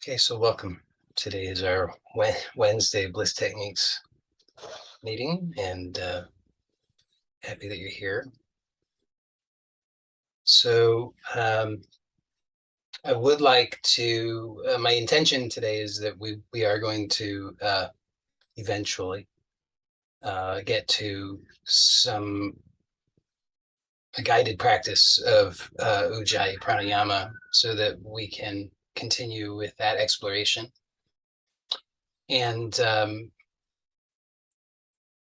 Okay, so welcome. Today is our Wednesday Bliss Techniques meeting, and happy that you're here. So I would like to, my intention today is that we are going to eventually get to a guided practice of Ujjayi Pranayama so that we can continue with that exploration. And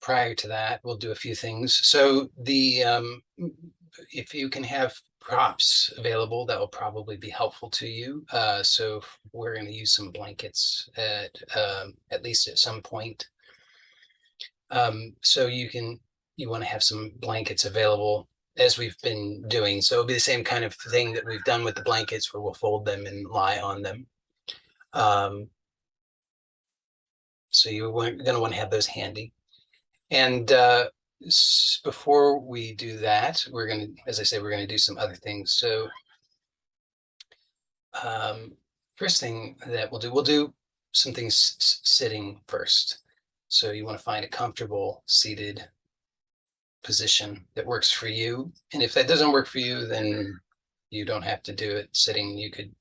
prior to that, we'll do a few things. So if you can have props available, that will probably be helpful to you. So we're going to use some blankets at least at some point. So you want to have some blankets available as we've been doing. So it'll be the same kind of thing that we've done with the blankets, where we'll fold them and lie on them. So you're going to want to have those handy. And before we do that, we're going to, as I said, we're going to do some other things. So first thing that we'll do some things sitting first. So you want to find a comfortable seated position that works for you. And if that doesn't work for you, then you don't have to do it sitting. You could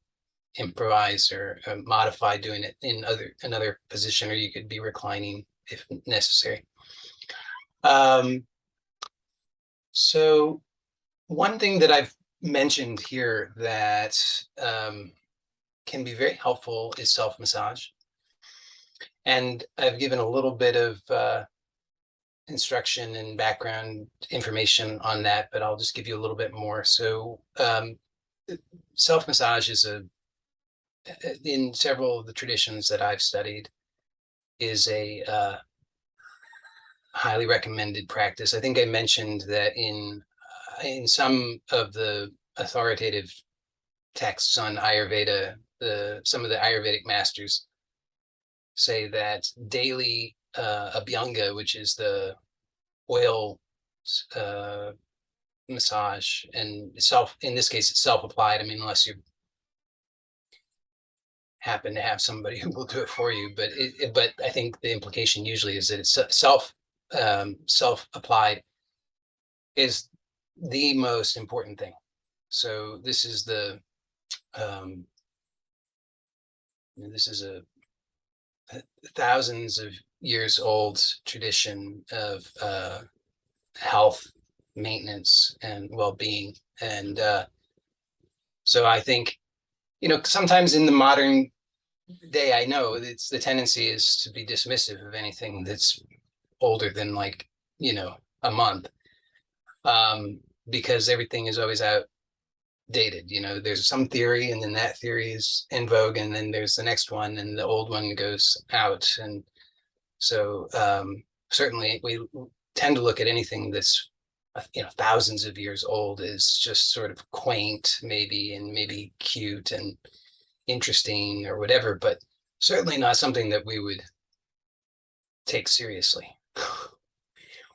improvise or modify doing it in another position, or you could be reclining if necessary. So one thing that I've mentioned here that can be very helpful is self-massage. And I've given a little bit of instruction and background information on that, but I'll just give you a little bit more. So self-massage is in several of the traditions that I've studied, is a highly recommended practice. I think I mentioned that in some of the authoritative texts on Ayurveda, some of the Ayurvedic masters say that daily abhyanga, which is the oil massage, and in this case, it's self-applied. I mean, unless you happen to have somebody who will do it for you, but I think the implication usually is that it's self-applied is the most important thing. So this is a thousands of years old tradition of health maintenance and well-being. And so I think, sometimes in the modern day, I know it's the tendency is to be dismissive of anything that's older than a month, because everything is always outdated. There's some theory, and then that theory is in vogue, and then there's the next one, and the old one goes out. And so certainly we tend to look at anything that's thousands of years old is just sort of quaint, and maybe cute and interesting or whatever, but certainly not something that we would take seriously.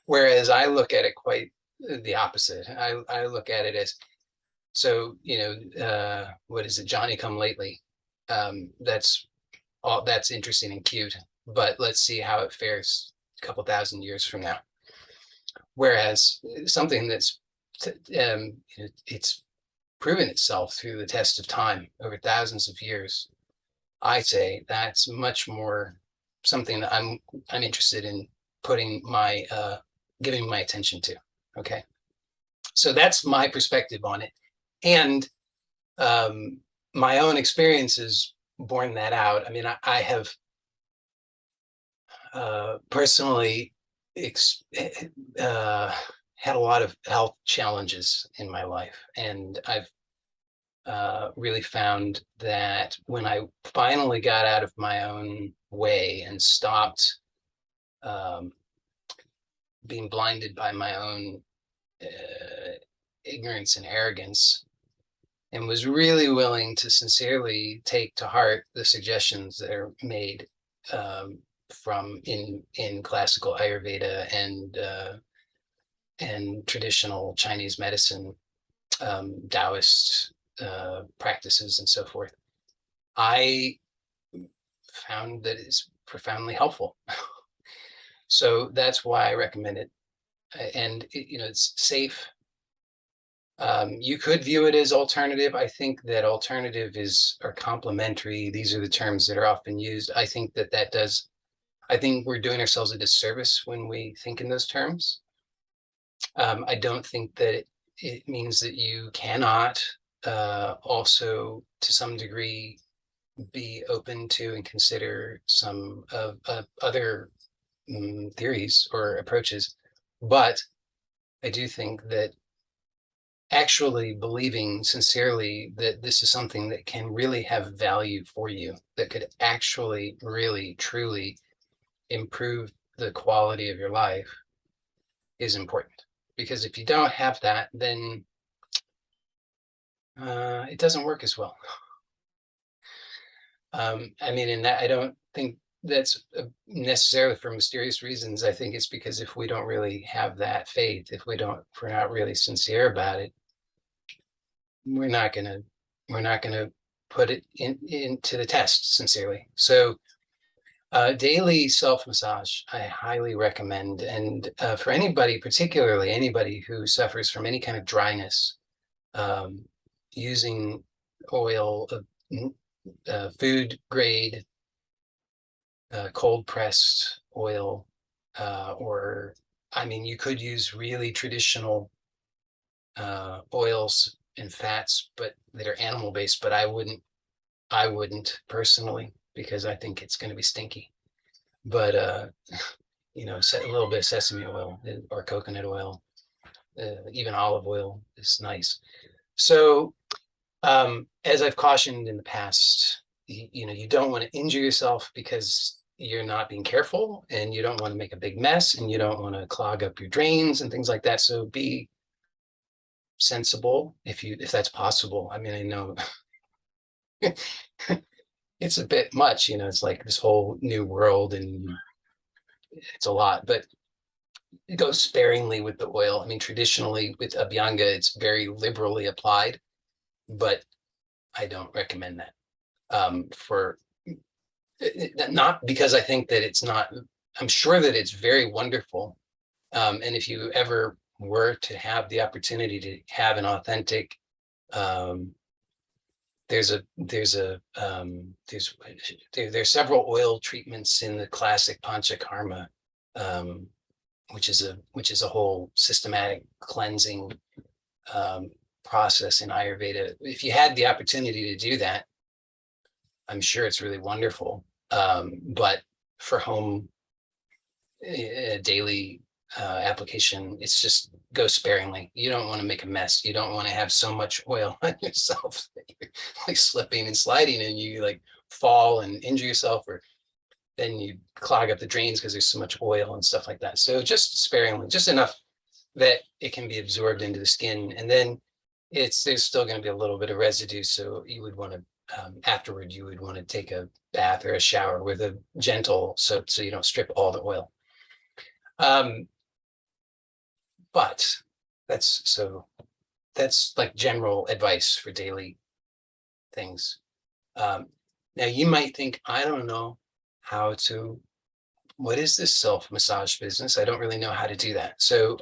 Whereas I look at it quite the opposite. I look at it as, so, what is it, Johnny come lately? That's interesting and cute, but let's see how it fares a couple thousand years from now. Whereas something that's it's proven itself through the test of time over thousands of years, I say that's much more something that I'm interested in putting giving my attention to. Okay, so that's my perspective on it, and my own experiences borne that out. I mean, I have personally had a lot of health challenges in my life, and I've really found that when I finally got out of my own way and stopped being blinded by my own ignorance and arrogance, and was really willing to sincerely take to heart the suggestions that are made from in classical Ayurveda and traditional Chinese medicine, Taoist practices and so forth, I found that it's profoundly helpful. So that's why I recommend it. And it's safe. You could view it as alternative. I think that alternative are complementary. These are the terms that are often used. I think I think we're doing ourselves a disservice when we think in those terms. I don't think that it means that you cannot also, to some degree, be open to and consider some of other theories or approaches. But I do think that actually believing sincerely that this is something that can really have value for you, that could actually really truly improve the quality of your life, is important. Because if you don't have that, then it doesn't work as well. I mean, and that I don't think that's necessarily for mysterious reasons. I think it's because if we don't really have that faith, if we're not really sincere about it, we're not gonna put it into the test sincerely. So daily self-massage, I highly recommend. And for anybody, particularly anybody who suffers from any kind of dryness, using oil, food grade, cold pressed oil, or I mean, you could use really traditional oils and fats, but that are animal based. But I wouldn't personally, because I think it's going to be stinky. But a little bit of sesame oil or coconut oil, even olive oil is nice. So as I've cautioned in the past, you don't want to injure yourself because you're not being careful, and you don't want to make a big mess, and you don't want to clog up your drains and things like that. So be sensible if that's possible. I mean, I know it's a bit much, it's like this whole new world and it's a lot, but go sparingly with the oil. I mean, traditionally with Abhyanga, it's very liberally applied, but I don't recommend that. For not because I think that it's not, I'm sure that it's very wonderful. And if you ever were to have the opportunity to have an authentic, there's several oil treatments in the classic Panchakarma, which is a whole systematic cleansing process in Ayurveda. If you had the opportunity to do that, I'm sure it's really wonderful. But for home daily application, it's just go sparingly. You don't want to make a mess. You don't want to have so much oil on yourself that you're like slipping and sliding and you like fall and injure yourself, or then you clog up the drains because there's so much oil and stuff like that. So just sparingly, just enough that it can be absorbed into the skin. And then there's still going to be a little bit of residue. So you would want to, afterward, you would want to take a bath or a shower with a gentle soap so you don't strip all the oil. But that's like general advice for daily things. Now you might think, I don't know what is this self-massage business? I don't really know how to do that. So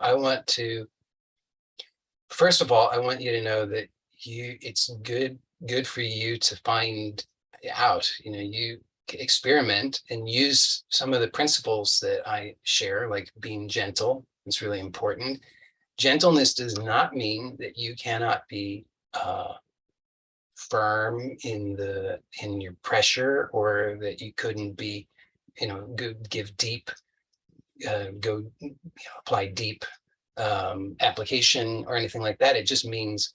first of all, I want you to know that it's good for you to find out. You experiment and use some of the principles that I share, like being gentle. It's really important. Gentleness does not mean that you cannot be firm in your pressure, or that you couldn't be, give deep, apply deep application or anything like that. It just means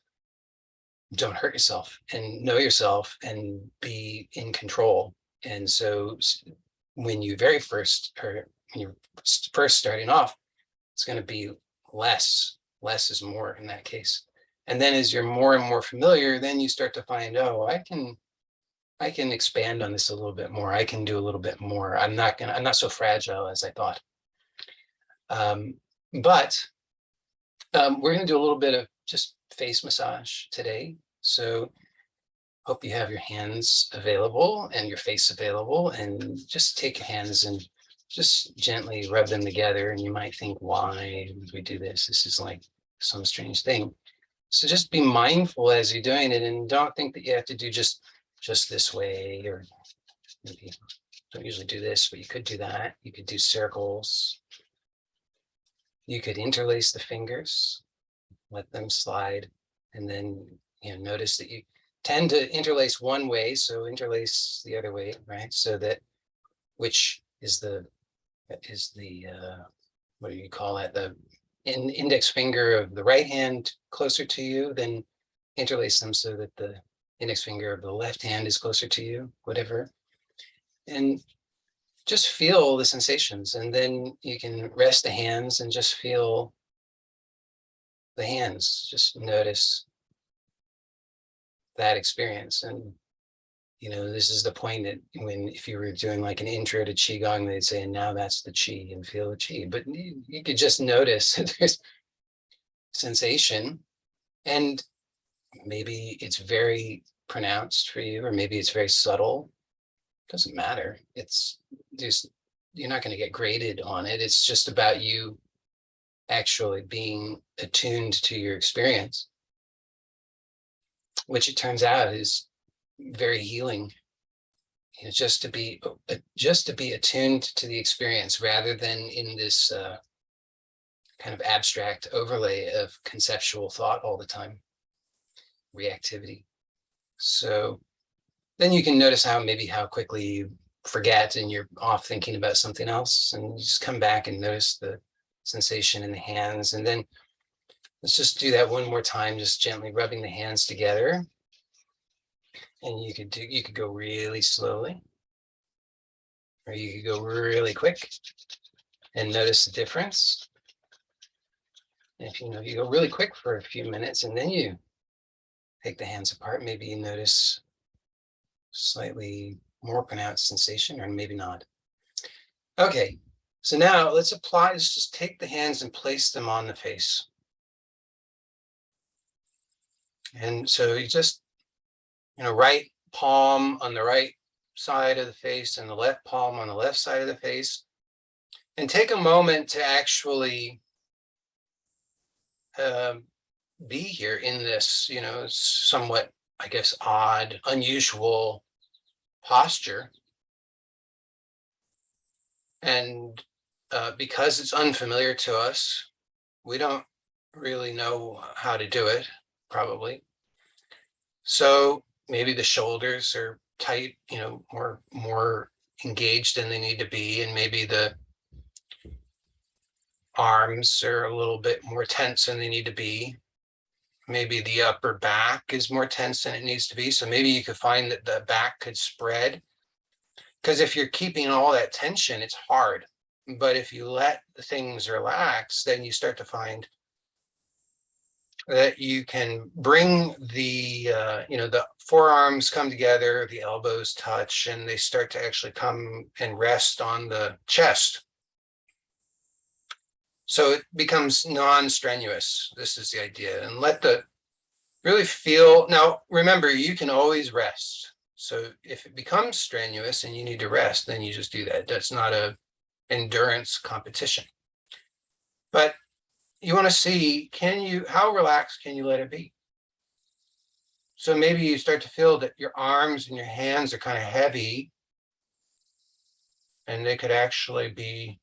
don't hurt yourself and know yourself and be in control. And so when you're first starting off, it's going to be less is more in that case. And then as you're more and more familiar, then you start to find, oh, I can expand on this a little bit more. I can do a little bit more. I'm not so fragile as I thought. But we're going to do a little bit of just face massage today. So hope you have your hands available and your face available, and just take your hands and just gently rub them together. And you might think, why would we do this? This is like some strange thing. So just be mindful as you're doing it, and don't think that you have to do just this way, or maybe don't usually do this, but you could do that. You could do circles. You could interlace the fingers, let them slide, and then notice that you tend to interlace one way, so interlace the other way, right? So that which is the what do you call it? The index finger of the right hand closer to you, then interlace them so that the index finger of the left hand is closer to you, whatever. And just feel the sensations, and then you can rest the hands and just feel the hands. Just notice that experience. And this is the point that if you were doing like an intro to Qigong, they'd say, and now that's the Qi, and feel the Qi. But you could just notice that there's sensation, and maybe it's very pronounced for you, or maybe it's very subtle. Doesn't matter. It's just, you're not going to get graded on it. It's just about you actually being attuned to your experience, which it turns out is very healing. Just to be attuned to the experience, rather than in this kind of abstract overlay of conceptual thought all the time, reactivity. So then you can notice how quickly you forget and you're off thinking about something else, and you just come back and notice the sensation in the hands. And then let's just do that one more time, just gently rubbing the hands together. And you could go really slowly, or you could go really quick, and notice the difference. If you go really quick for a few minutes and then you take the hands apart, maybe you notice slightly more pronounced sensation, or maybe not. Okay, so now let's just take the hands and place them on the face. And so you just, right palm on the right side of the face and the left palm on the left side of the face. And take a moment to actually be here in this, somewhat, I guess, odd, unusual posture. And because it's unfamiliar to us, we don't really know how to do it, probably. So maybe the shoulders are tight, more engaged than they need to be, and maybe the arms are a little bit more tense than they need to be. Maybe the upper back is more tense than it needs to be. So maybe you could find that the back could spread, because if you're keeping all that tension, it's hard. But if you let the things relax, then you start to find that you can bring the forearms come together, the elbows touch, and they start to actually come and rest on the chest. So it becomes non-strenuous. This is the idea. And really feel. Now, remember, you can always rest. So if it becomes strenuous and you need to rest, then you just do that. That's not a endurance competition. But you want to see, how relaxed can you let it be? So maybe you start to feel that your arms and your hands are kind of heavy, and they could actually be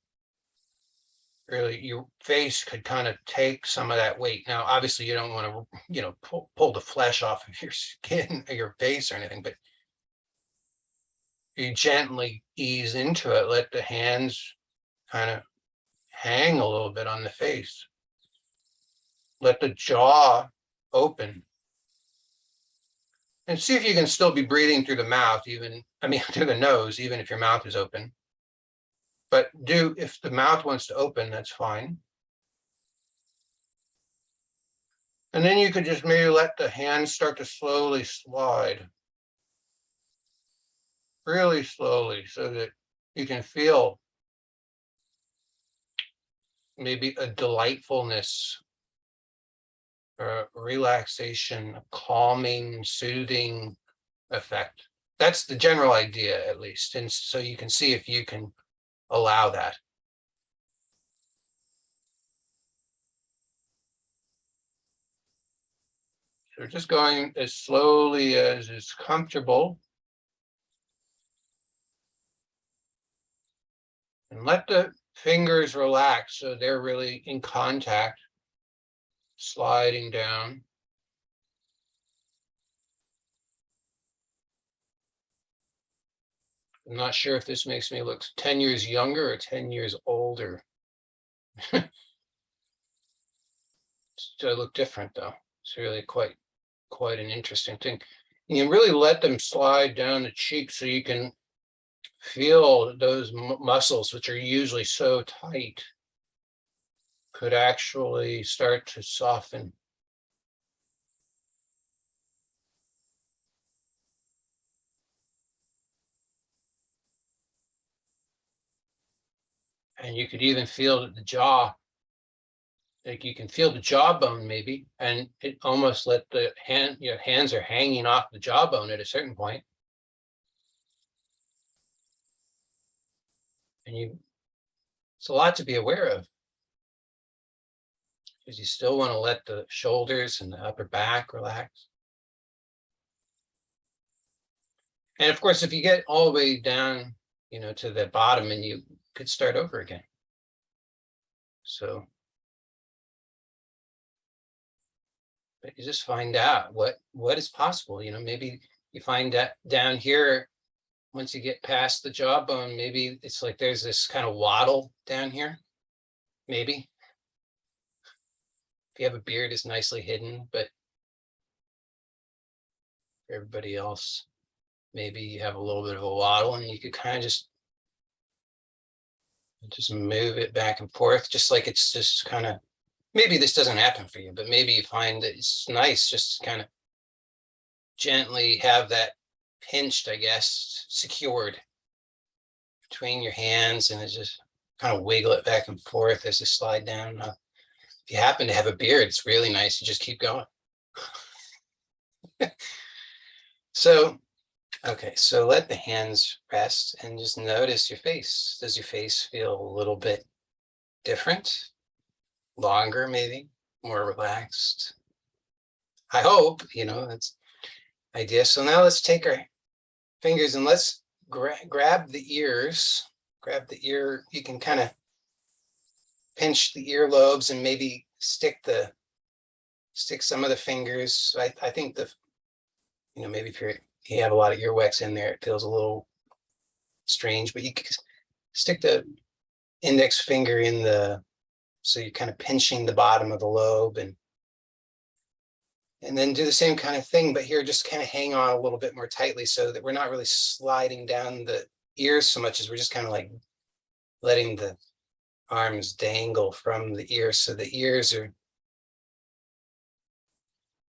really, your face could kind of take some of that weight. Now, obviously you don't want to, pull the flesh off of your skin or your face or anything, but you gently ease into it. Let the hands kind of hang a little bit on the face. Let the jaw open. And see if you can still be breathing through the mouth, through the nose, even if your mouth is open. But if the mouth wants to open, that's fine. And then you could just maybe let the hands start to slowly slide. Really slowly, so that you can feel maybe a delightfulness, or a relaxation, a calming, soothing effect. That's the general idea, at least. And so you can see if you can allow that. So we're just going as slowly as is comfortable. And let the fingers relax so they're really in contact, sliding down. I'm not sure if this makes me look 10 years younger or 10 years older. Still look different though. It's really quite an interesting thing. You can really let them slide down the cheek so you can feel those muscles, which are usually so tight, could actually start to soften. And you could even feel the jaw, like you can feel the jawbone maybe, and it almost let the your hands are hanging off the jawbone at a certain point. And it's a lot to be aware of, because you still want to let the shoulders and the upper back relax. And of course, if you get all the way down, to the bottom, and you could start over again. So, but you just find out what is possible. Maybe you find that down here, once you get past the jawbone, maybe it's like there's this kind of waddle down here. Maybe if you have a beard, it's nicely hidden, but for everybody else, maybe you have a little bit of a waddle, and you could kind of just move it back and forth, just like it's just kind of, maybe this doesn't happen for you, but maybe you find that it's nice just kind of gently have that pinched, I guess, secured between your hands, and it's just kind of wiggle it back and forth as you slide down. If you happen to have a beard, it's really nice. You just keep going. So, okay, so let the hands rest and just notice your face. Does your face feel a little bit different? Longer, maybe? More relaxed? I hope, that's the idea. So now let's take our fingers and let's grab the ears. Grab the ear. You can kind of pinch the earlobes and maybe stick some of the fingers. I think maybe if you have a lot of earwax in there, it feels a little strange, but you can stick the index finger in so you're kind of pinching the bottom of the lobe, and then do the same kind of thing, but here just kind of hang on a little bit more tightly so that we're not really sliding down the ears so much as we're just kind of like letting the arms dangle from the ears. So the ears are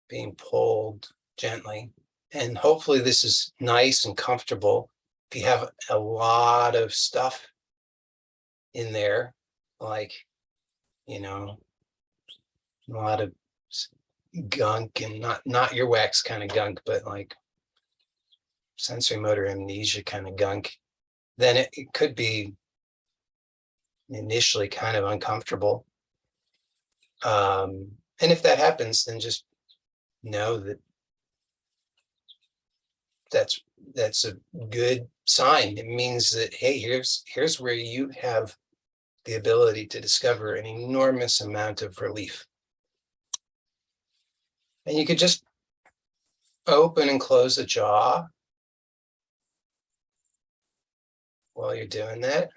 being pulled gently. And hopefully this is nice and comfortable. If you have a lot of stuff in there, like, a lot of gunk, and not your wax kind of gunk, but like sensory motor amnesia kind of gunk, then it could be initially kind of uncomfortable. And if that happens, then just know that that's a good sign. It means that, hey, here's where you have the ability to discover an enormous amount of relief. And you could just open and close the jaw while you're doing that.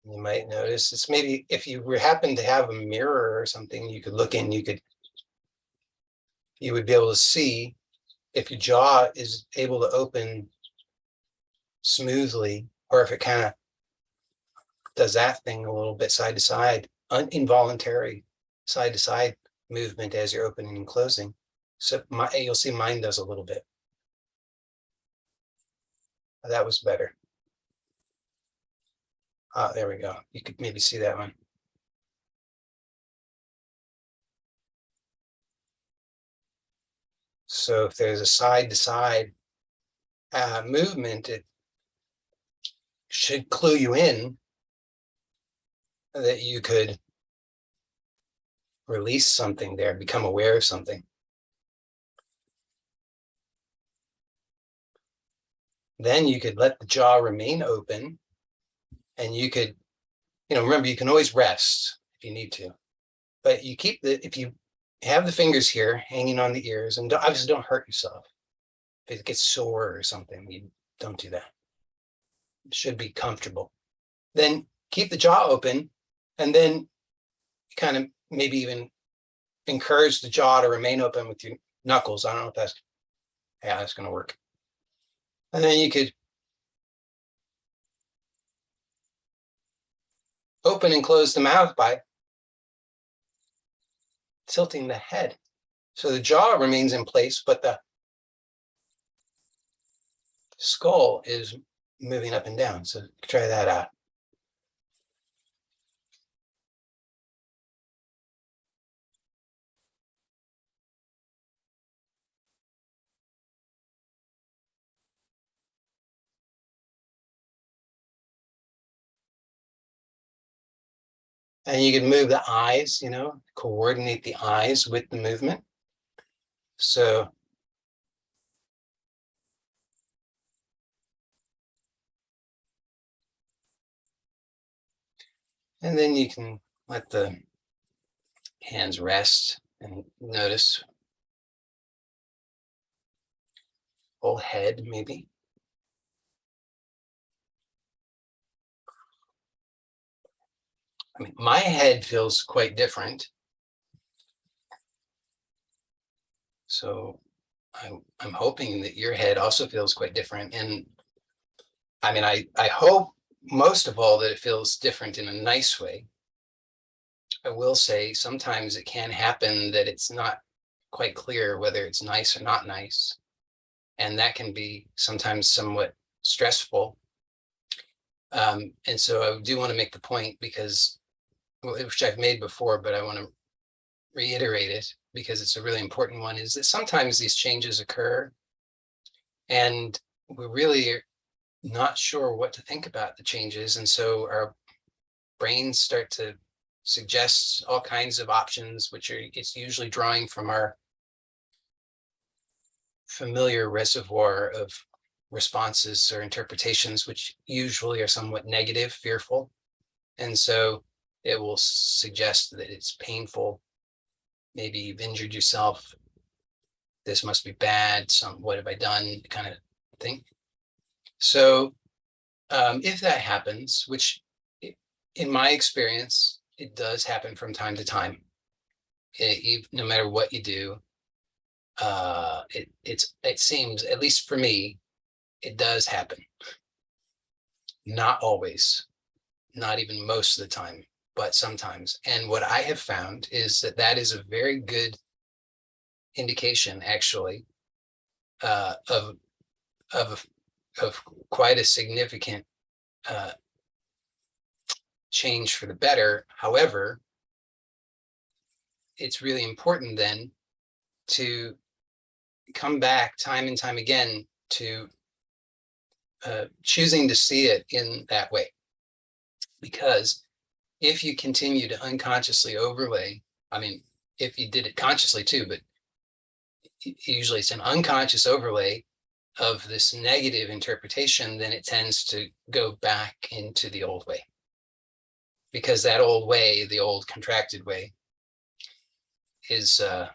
You might notice it's maybe if you happen to have a mirror or something, you could look in, you would be able to see if your jaw is able to open smoothly, or if it kind of does that thing a little bit side to side, involuntary side to side movement as you're opening and closing. So you'll see mine does a little bit. That was better. There we go. You could maybe see that one. So if there's a side to side movement, it should clue you in that you could release something there, become aware of something. Then you could let the jaw remain open, and you could, remember, you can always rest if you need to, but you keep if you have the fingers here hanging on the ears, and obviously don't hurt yourself. If it gets sore or something, you don't do that. It should be comfortable. Then keep the jaw open, and then kind of maybe even encourage the jaw to remain open with your knuckles. I don't know if that's going to work. And then you could open and close the mouth by tilting the head. So the jaw remains in place, but the skull is moving up and down. So try that out. And you can move the eyes, coordinate the eyes with the movement. So and then you can let the hands rest and notice whole head, maybe. I mean, my head feels quite different. So I'm hoping that your head also feels quite different. And I mean, I hope most of all that it feels different in a nice way. I will say sometimes it can happen that it's not quite clear whether it's nice or not nice. And that can be sometimes somewhat stressful. And so I do want to make the point, because, which I've made before, but I want to reiterate it because it's a really important one, is that sometimes these changes occur and we're really not sure what to think about the changes. And so our brains start to suggest all kinds of options, which it's usually drawing from our familiar reservoir of responses or interpretations, which usually are somewhat negative, fearful. And so it will suggest that it's painful. Maybe you've injured yourself. This must be bad. What have I done? Kind of thing. So if that happens, which in my experience, it does happen from time to time, no matter what you do, it seems, at least for me, it does happen. Not always, not even most of the time, but sometimes. And what I have found is that is a very good indication, actually, of quite a significant change for the better. However, it's really important then to come back time and time again to choosing to see it in that way. Because if you continue to unconsciously overlay, I mean, if you did it consciously too, but usually it's an unconscious overlay of this negative interpretation, then it tends to go back into the old way. Because that old way, the old contracted way, is a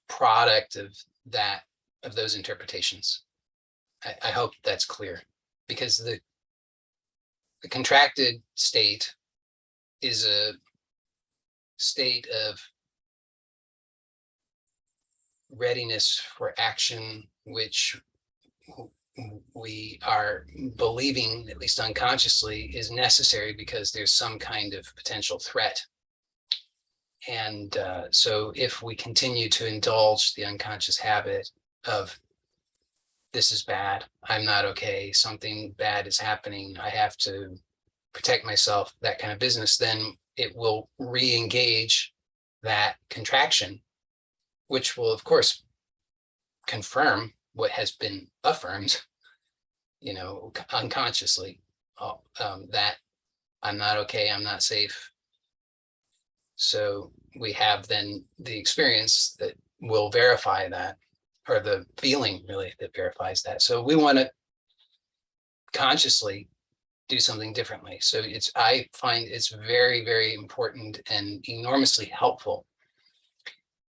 product of those interpretations. I hope that's clear, because the contracted state is a state of readiness for action, which we are believing, at least unconsciously, is necessary because there's some kind of potential threat. And so if we continue to indulge the unconscious habit of, this is bad, I'm not okay, something bad is happening, I have to protect myself, that kind of business, then it will re-engage that contraction, which will, of course, confirm what has been affirmed, unconsciously, that I'm not okay, I'm not safe. So we have then the experience that will verify that, or the feeling really that verifies that. So we want to consciously do something differently. So I find it's very, very important and enormously helpful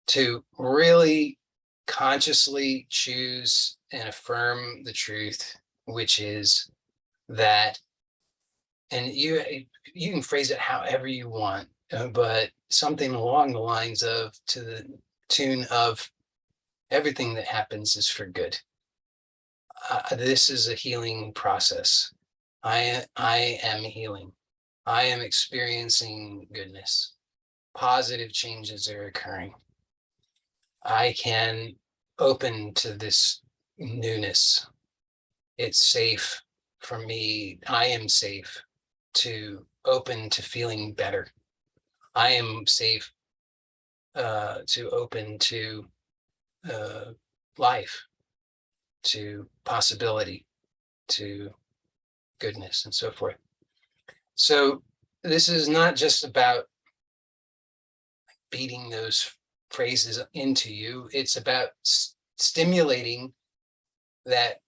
to really consciously choose and affirm the truth, which is that, and you can phrase it however you want, but something along the lines of, to the tune of, everything that happens is for good. This is a healing process. I am healing. I am experiencing goodness. Positive changes are occurring. I can open to this newness. It's safe for me. I am safe to open to feeling better. I am safe to open to life, to possibility, to goodness, and so forth. So this is not just about beating those phrases into you. It's about stimulating that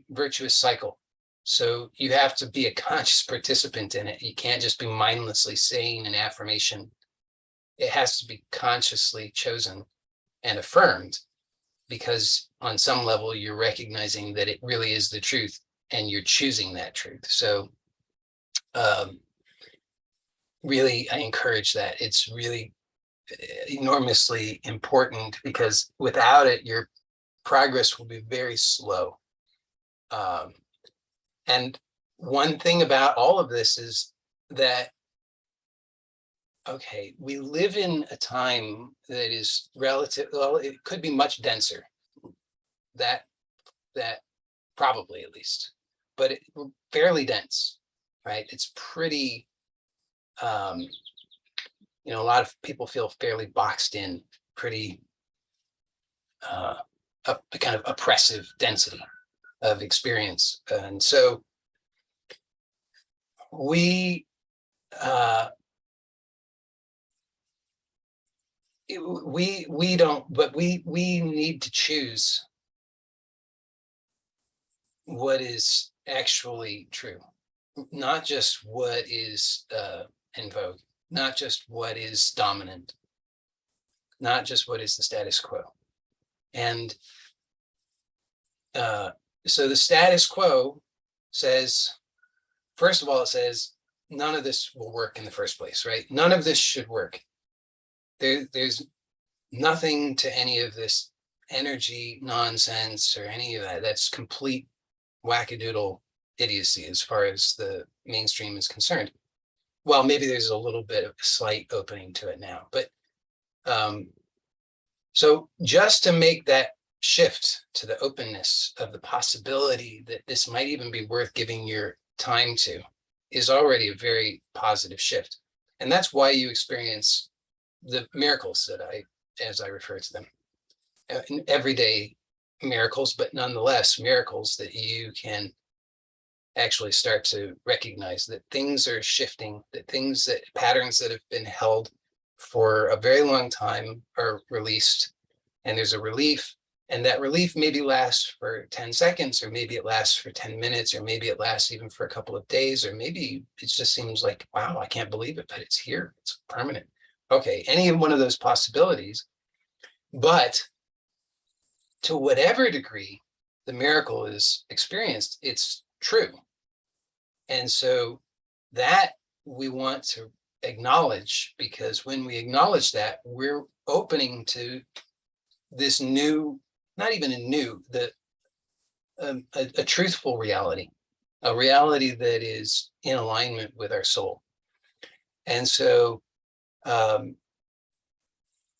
virtuous cycle. So you have to be a conscious participant in it. You can't just be mindlessly saying an affirmation. It has to be consciously chosen and affirmed, because on some level you're recognizing that it really is the truth and you're choosing that truth. So really, I encourage that. It's really enormously important, because without it, your progress will be very slow. And one thing about all of this is that, okay, we live in a time that is relative, well, it could be much denser, that probably, at least, but fairly dense, right? It's pretty, a lot of people feel fairly boxed in, pretty a kind of oppressive density of experience. And so we don't, but we need to choose what is actually true, not just what is in vogue, not just what is dominant, not just what is the status quo. And so the status quo says, first of all, it says none of this will work in the first place, right? None of this should work. There's nothing to any of this energy nonsense or any of that. That's complete wackadoodle idiocy as far as the mainstream is concerned. Well, maybe there's a little bit of a slight opening to it now, but so just to make that shift to the openness of the possibility that this might even be worth giving your time to is already a very positive shift. And that's why you experience the miracles that as I refer to them, everyday miracles, but nonetheless miracles that you can actually start to recognize that things are shifting, that patterns that have been held for a very long time are released, and there's a relief, and that relief maybe lasts for 10 seconds, or maybe it lasts for 10 minutes, or maybe it lasts even for a couple of days, or maybe it just seems like, wow, I can't believe it, but it's here, it's permanent. Okay, any one of those possibilities. But to whatever degree the miracle is experienced, it's true. And so that we want to acknowledge, because when we acknowledge that, we're opening to this new, not even a new, a truthful reality, a reality that is in alignment with our soul. And so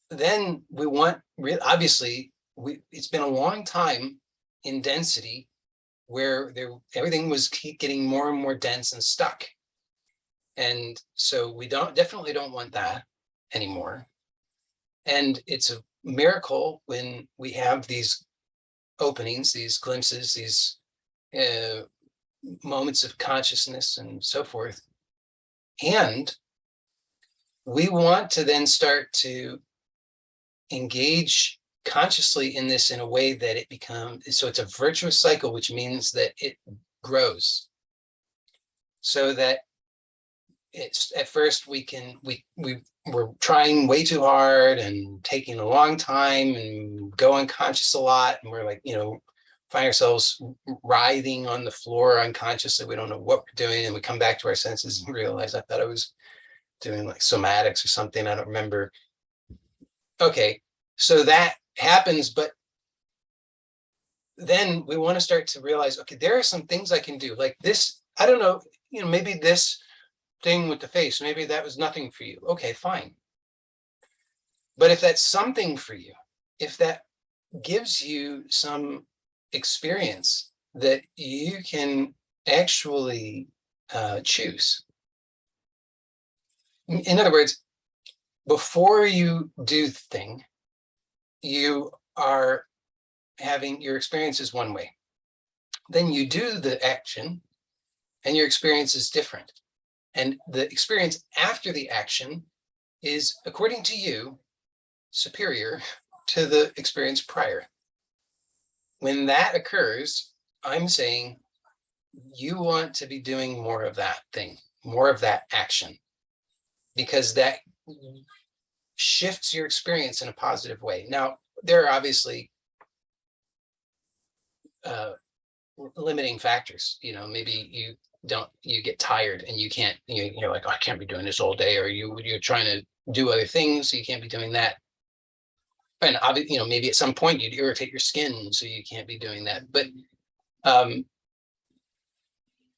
then we want, obviously, it's been a long time in density where everything was getting more and more dense and stuck. And so we definitely don't want that anymore. And it's a miracle when we have these openings, these glimpses, these moments of consciousness and so forth. And we want to then start to engage consciously in this in a way that it becomes, so it's a virtuous cycle, which means that it grows. So that it's at first we're trying way too hard and taking a long time and go unconscious a lot, and we're like, find ourselves writhing on the floor unconsciously. We don't know what we're doing, and we come back to our senses and realize, I thought I was doing like somatics or something, I don't remember. Okay, so that happens, but then we want to start to realize, okay, there are some things I can do, like this. I don't know, maybe this thing with the face, maybe that was nothing for you. Okay, fine. But if that's something for you, if that gives you some experience that you can actually choose. In other words, before you do the thing, you are having your experience is one way. Then you do the action and your experience is different. And the experience after the action is, according to you, superior to the experience prior. When that occurs, I'm saying you want to be doing more of that thing, more of that action, because that shifts your experience in a positive way. Now, there are obviously limiting factors. Maybe you get tired and you can't, you're like, oh, I can't be doing this all day, or you're trying to do other things, so you can't be doing that. And obviously, maybe at some point you'd irritate your skin, so you can't be doing that. But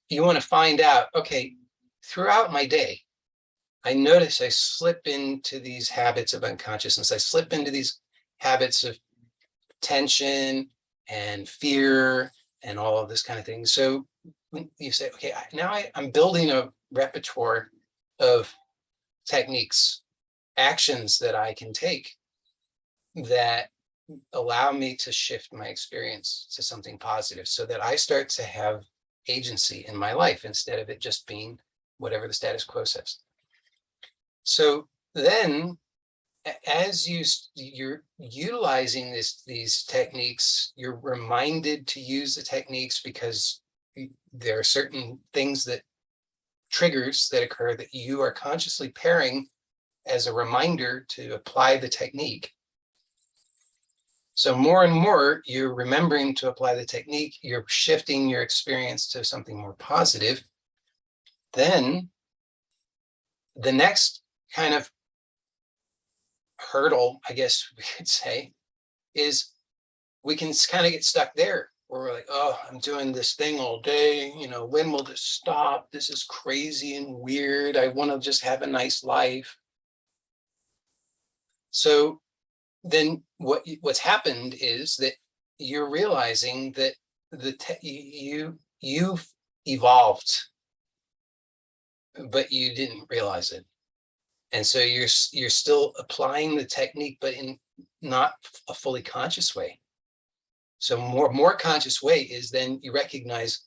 you want to find out, okay, throughout my day, I notice I slip into these habits of unconsciousness. I slip into these habits of tension and fear and all of this kind of thing. So when you say, okay, now I'm building a repertoire of techniques, actions that I can take that allow me to shift my experience to something positive, so that I start to have agency in my life instead of it just being whatever the status quo says. So then, as you're utilizing these techniques, you're reminded to use the techniques because there are certain things, that triggers that occur, that you are consciously pairing as a reminder to apply the technique. So more and more, you're remembering to apply the technique, you're shifting your experience to something more positive. Then the next kind of hurdle, I guess we could say, is we can kind of get stuck there, where we're like, oh, I'm doing this thing all day. When will this stop? This is crazy and weird. I want to just have a nice life. So then what's happened is that you're realizing that you've evolved, but you didn't realize it. And so you're still applying the technique, but in not a fully conscious way. So more conscious way is then you recognize,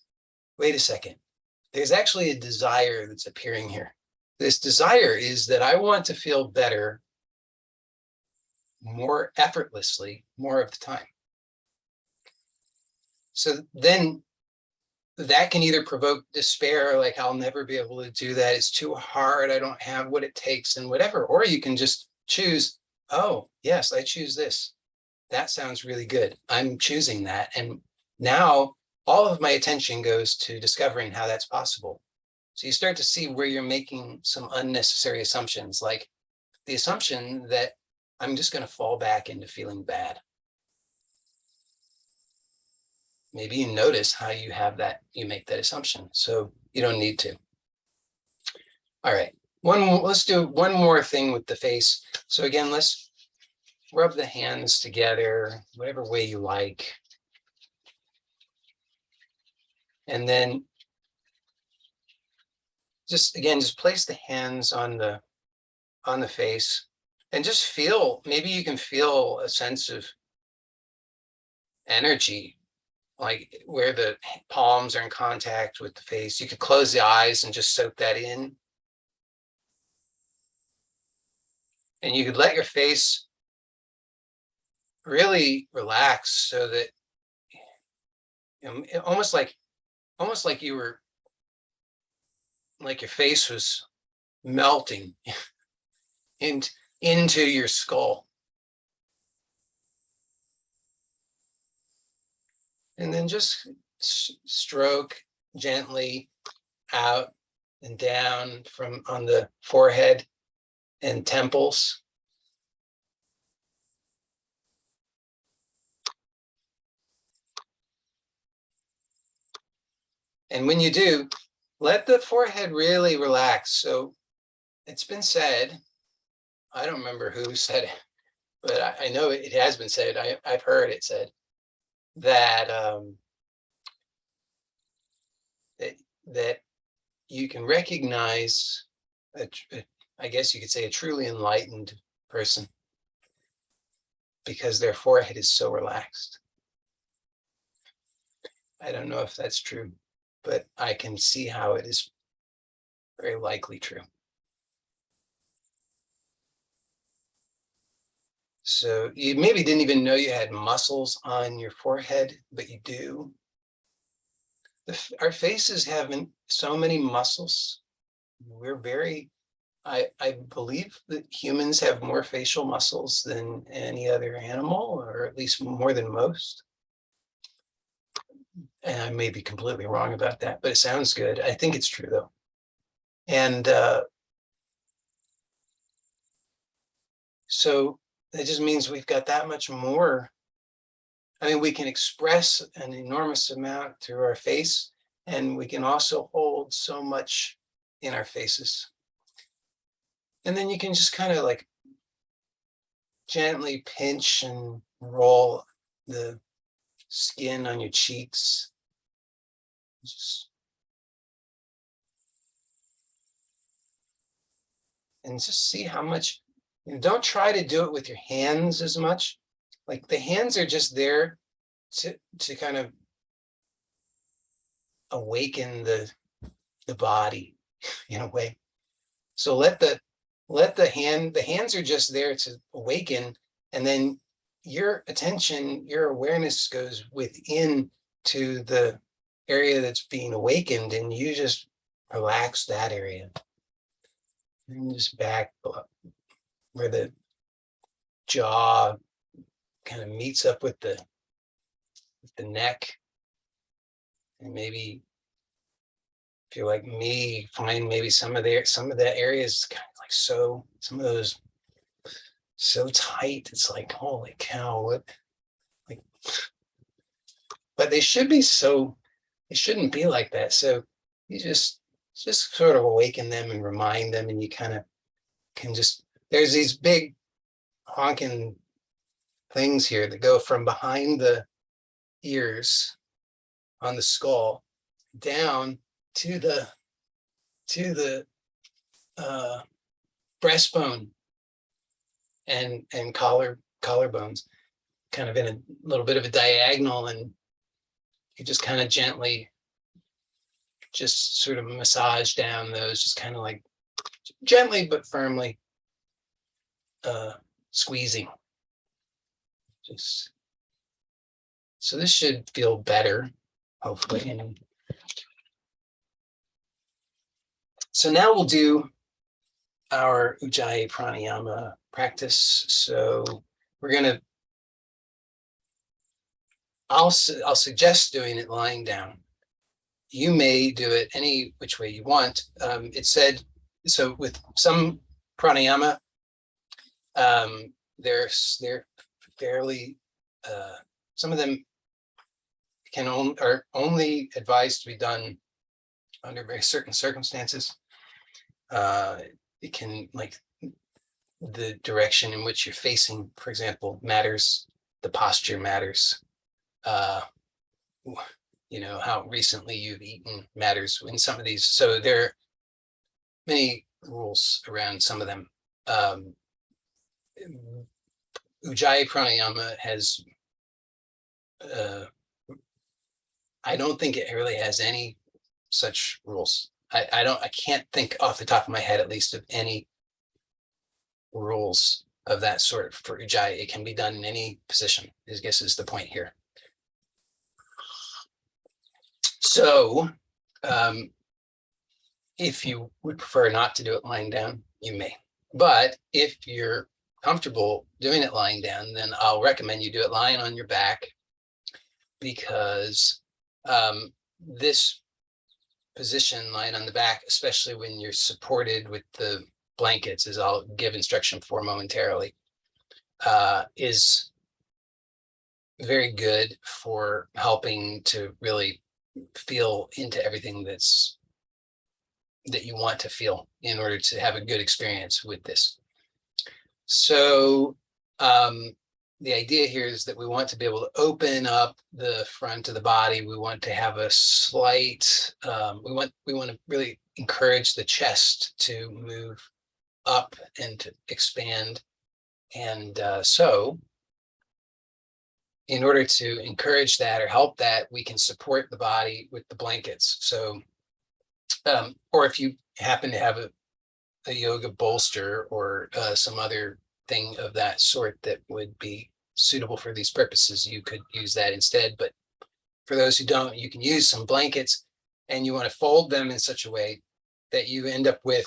wait a second, there's actually a desire that's appearing here. This desire is that I want to feel better more effortlessly, more of the time. So then that can either provoke despair, like I'll never be able to do that, it's too hard, I don't have what it takes and whatever. Or you can just choose, oh yes, I choose this. That sounds really good. I'm choosing that. And now all of my attention goes to discovering how that's possible. So you start to see where you're making some unnecessary assumptions, like the assumption that I'm just going to fall back into feeling bad. Maybe you notice how you make that assumption. So you don't need to. All right. Let's do one more thing with the face. So again, let's rub the hands together, whatever way you like. And then just place the hands on the face. And just feel, maybe you can feel a sense of energy, like where the palms are in contact with the face. You could close the eyes and just soak that in. And you could let your face really relax so that, almost like you were, like your face was melting into your skull. And then just stroke gently out and down from on the forehead and temples. And when you do, let the forehead really relax. So it's been said, I don't remember who said it, but I know it has been said, I've heard it said, that that you can recognize, I guess you could say, a truly enlightened person because their forehead is so relaxed. I don't know if that's true, but I can see how it is very likely true. So you maybe didn't even know you had muscles on your forehead, but you do. Our faces have so many muscles. We're very, I believe that humans have more facial muscles than any other animal, or at least more than most. And I may be completely wrong about that, but it sounds good. I think it's true though. And so that just means we've got that much more. I mean, we can express an enormous amount through our face, and we can also hold so much in our faces. And then you can just kind of like gently pinch and roll the skin on your cheeks. And just see how much, don't try to do it with your hands as much. Like the hands are just there to kind of awaken the body in a way. So let the hands are just there to awaken, and then your attention, your awareness goes within to the area that's being awakened, and you just relax that area. And just back where the jaw kind of meets up with the neck. And maybe if you're like me, find maybe some of that area is kind of like some of those so tight. It's like, holy cow, what, like, but they shouldn't be like that. So you just sort of awaken them and remind them, and you kind of can just, there's these big honking things here that go from behind the ears on the skull down to the breastbone and collarbones, kind of in a little bit of a diagonal, and you just kind of gently just sort of massage down those, just kind of like gently but firmly squeezing. Just so this should feel better, hopefully. So now we'll do our Ujjayi Pranayama practice. So we're gonna, I'll suggest doing it lying down. You may do it any which way you want. It said, so with some pranayama, they're fairly, some of them are only advised to be done under very certain circumstances. It can, like, the direction in which you're facing, for example, matters. The posture matters. How recently you've eaten matters in some of these. So there are many rules around some of them. Ujjayi Pranayama has, I don't think it really has any such rules. I can't think off the top of my head, at least, of any rules of that sort for Ujjayi. It can be done in any position, I guess is the point here. So if you would prefer not to do it lying down, you may. But if you're comfortable doing it lying down, then I'll recommend you do it lying on your back, because this position, lying on the back, especially when you're supported with the blankets, as I'll give instruction for momentarily, is very good for helping to really feel into everything that you want to feel in order to have a good experience with this. So the idea here is that we want to be able to open up the front of the body. We want to have a slight, we want to really encourage the chest to move up and to expand. And so in order to encourage that or help that, we can support the body with the blankets. So, or if you happen to have a yoga bolster or some other thing of that sort that would be suitable for these purposes, you could use that instead. But for those who don't, you can use some blankets, and you want to fold them in such a way that you end up with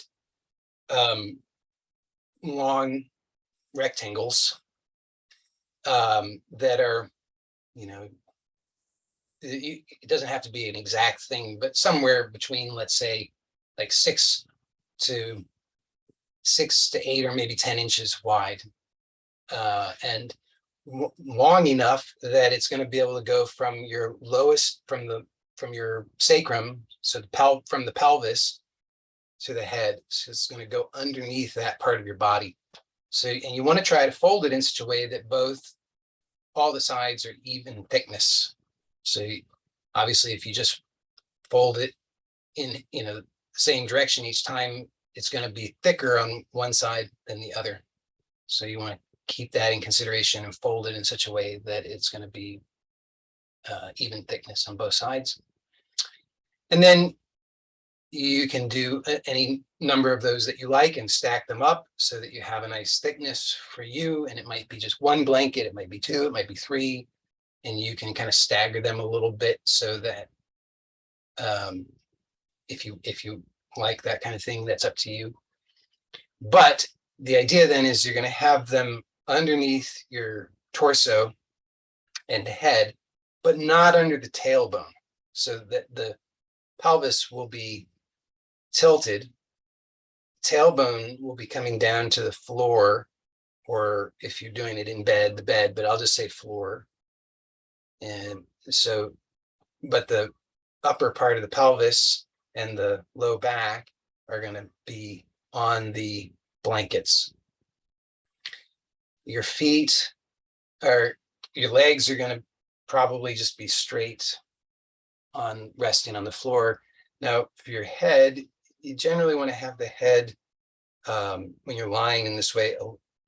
long rectangles that are, it doesn't have to be an exact thing, but somewhere between, let's say, like 6 to 8 or maybe 10 inches wide, and long enough that it's going to be able to go from your lowest, from your sacrum, so from the pelvis to the head. So it's going to go underneath that part of your body. So, and you want to try to fold it in such a way that all the sides are even thickness. So obviously, if you just fold it in the same direction each time, it's going to be thicker on one side than the other. So you want to keep that in consideration and fold it in such a way that it's going to be even thickness on both sides. And then you can do any number of those that you like and stack them up so that you have a nice thickness for you. And it might be just one blanket, it might be 2, it might be 3, and you can kind of stagger them a little bit so that if you like that kind of thing, that's up to you. But the idea then is you're going to have them underneath your torso and head, but not under the tailbone, so that the pelvis will be tilted. Tailbone will be coming down to the floor, or if you're doing it in bed, the bed, but I'll just say floor. And so, but the upper part of the pelvis and the low back are going to be on the blankets. Your legs are going to probably just be straight on, resting on the floor. Now, for your head, you generally want to have the head, when you're lying in this way,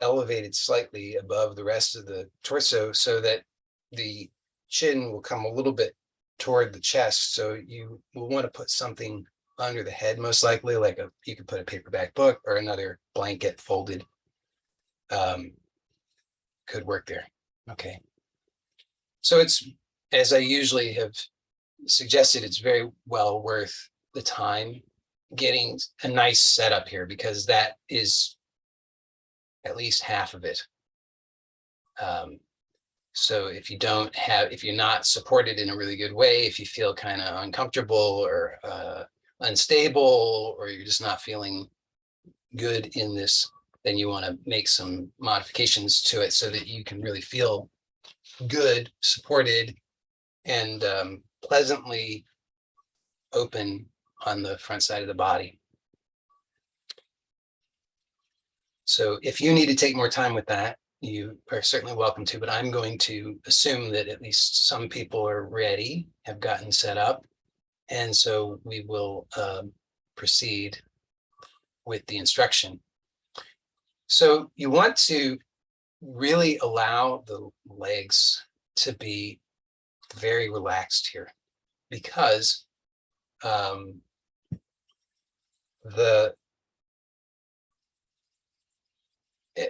elevated slightly above the rest of the torso, so that the chin will come a little bit toward the chest. So you will want to put something under the head, most likely, like you could put a paperback book or another blanket folded. Could work there. Okay. So it's, as I usually have suggested, it's very well worth the time getting a nice setup here, because that is at least half of it. So if you're not supported in a really good way, if you feel kind of uncomfortable or unstable, or you're just not feeling good in this, then you want to make some modifications to it so that you can really feel good, supported, and pleasantly open on the front side of the body. So if you need to take more time with that, you are certainly welcome to, but I'm going to assume that at least some people are ready, have gotten set up, and so we will proceed with the instruction. So you want to really allow the legs to be very relaxed here, because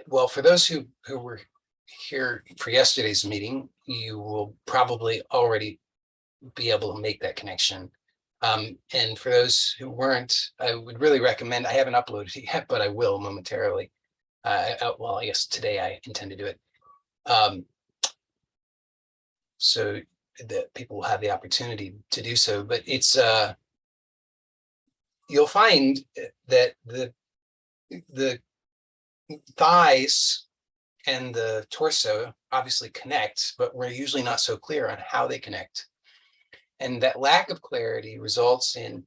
well, for those who were here for yesterday's meeting, you will probably already be able to make that connection. And for those who weren't, I would really recommend, I haven't uploaded it yet, but I will momentarily. Well, I guess today I intend to do it. So that people will have the opportunity to do so. But it's, you'll find that the thighs and the torso obviously connect, but we're usually not so clear on how they connect. And that lack of clarity results in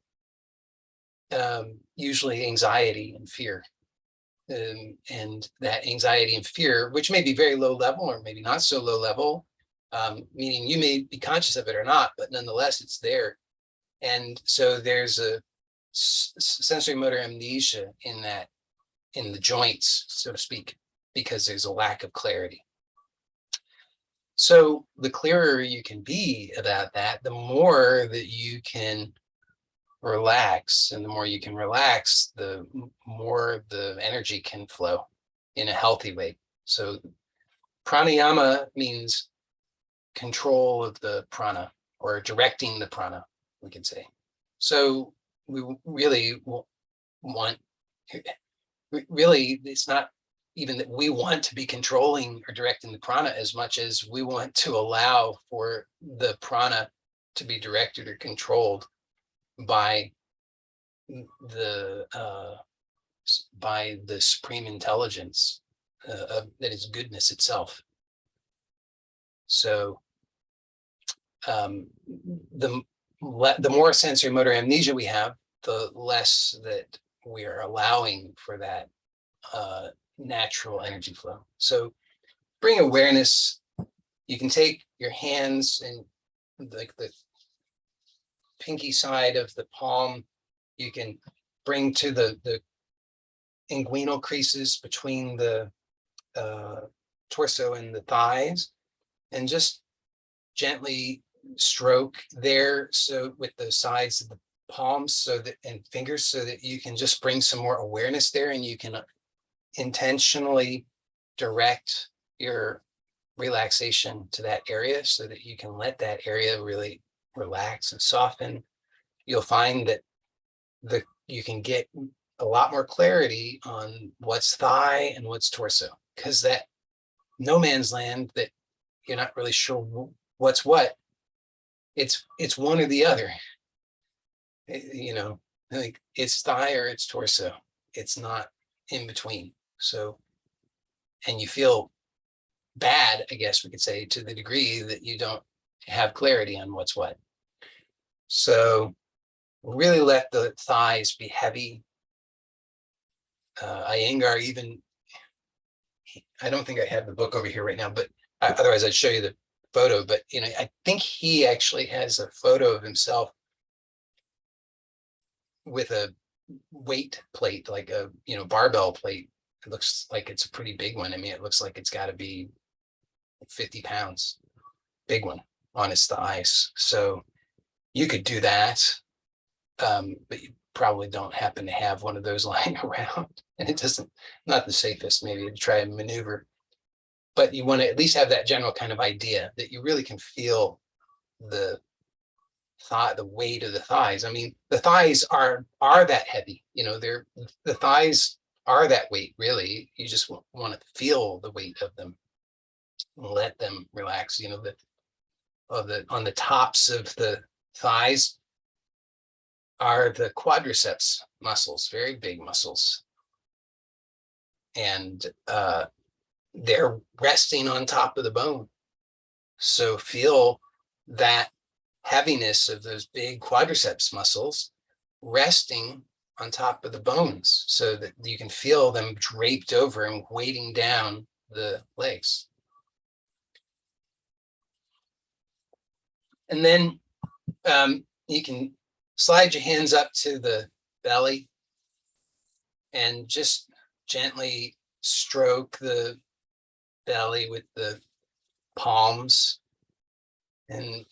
usually anxiety and fear. And that anxiety and fear, which may be very low level or maybe not so low level, meaning you may be conscious of it or not, but nonetheless, it's there. And so there's a sensory motor amnesia in that, in the joints, so to speak, because there's a lack of clarity. So the clearer you can be about that, the more that you can relax, and the more you can relax, the more the energy can flow in a healthy way. So pranayama means control of the prana, or directing the prana, we could say. So we really want, really, it's not even that we want to be controlling or directing the prana as much as we want to allow for the prana to be directed or controlled by the supreme intelligence that is goodness itself. So the more sensory motor amnesia we have, the less that we are allowing for that natural energy flow. So bring awareness. You can take your hands and like the pinky side of the palm, you can bring to the inguinal creases between the torso and the thighs, and just gently stroke there, so with the sides of the palms, so that, and fingers, so that you can just bring some more awareness there, and you can intentionally direct your relaxation to that area, so that you can let that area really relax and soften. You'll find that you can get a lot more clarity on what's thigh and what's torso, because that no man's land that you're not really sure what's what, it's one or the other. You know, like it's thigh or it's torso. It's not in between. So, and you feel bad, I guess we could say, to the degree that you don't have clarity on what's what. So really let the thighs be heavy. Iyengar even, I don't think I have the book over here right now, but otherwise I'd show you the photo. But you know, I think he actually has a photo of himself with a weight plate, like a barbell plate. It looks like it's a pretty big one. I mean, it looks like it's got to be 50 pounds, big one on his thighs. So you could do that, but you probably don't happen to have one of those lying around, and it doesn't, not the safest maybe to try and maneuver. But you want to at least have that general kind of idea that you really can feel the thigh, the weight of the thighs. I mean, the thighs are that heavy. The thighs are that weight, really. You just want to feel the weight of them and let them relax. On the tops of the thighs are the quadriceps muscles, very big muscles. And they're resting on top of the bone. So feel that heaviness of those big quadriceps muscles resting on top of the bones, so that you can feel them draped over and weighting down the legs. And then you can slide your hands up to the belly and just gently stroke the belly with the palms, and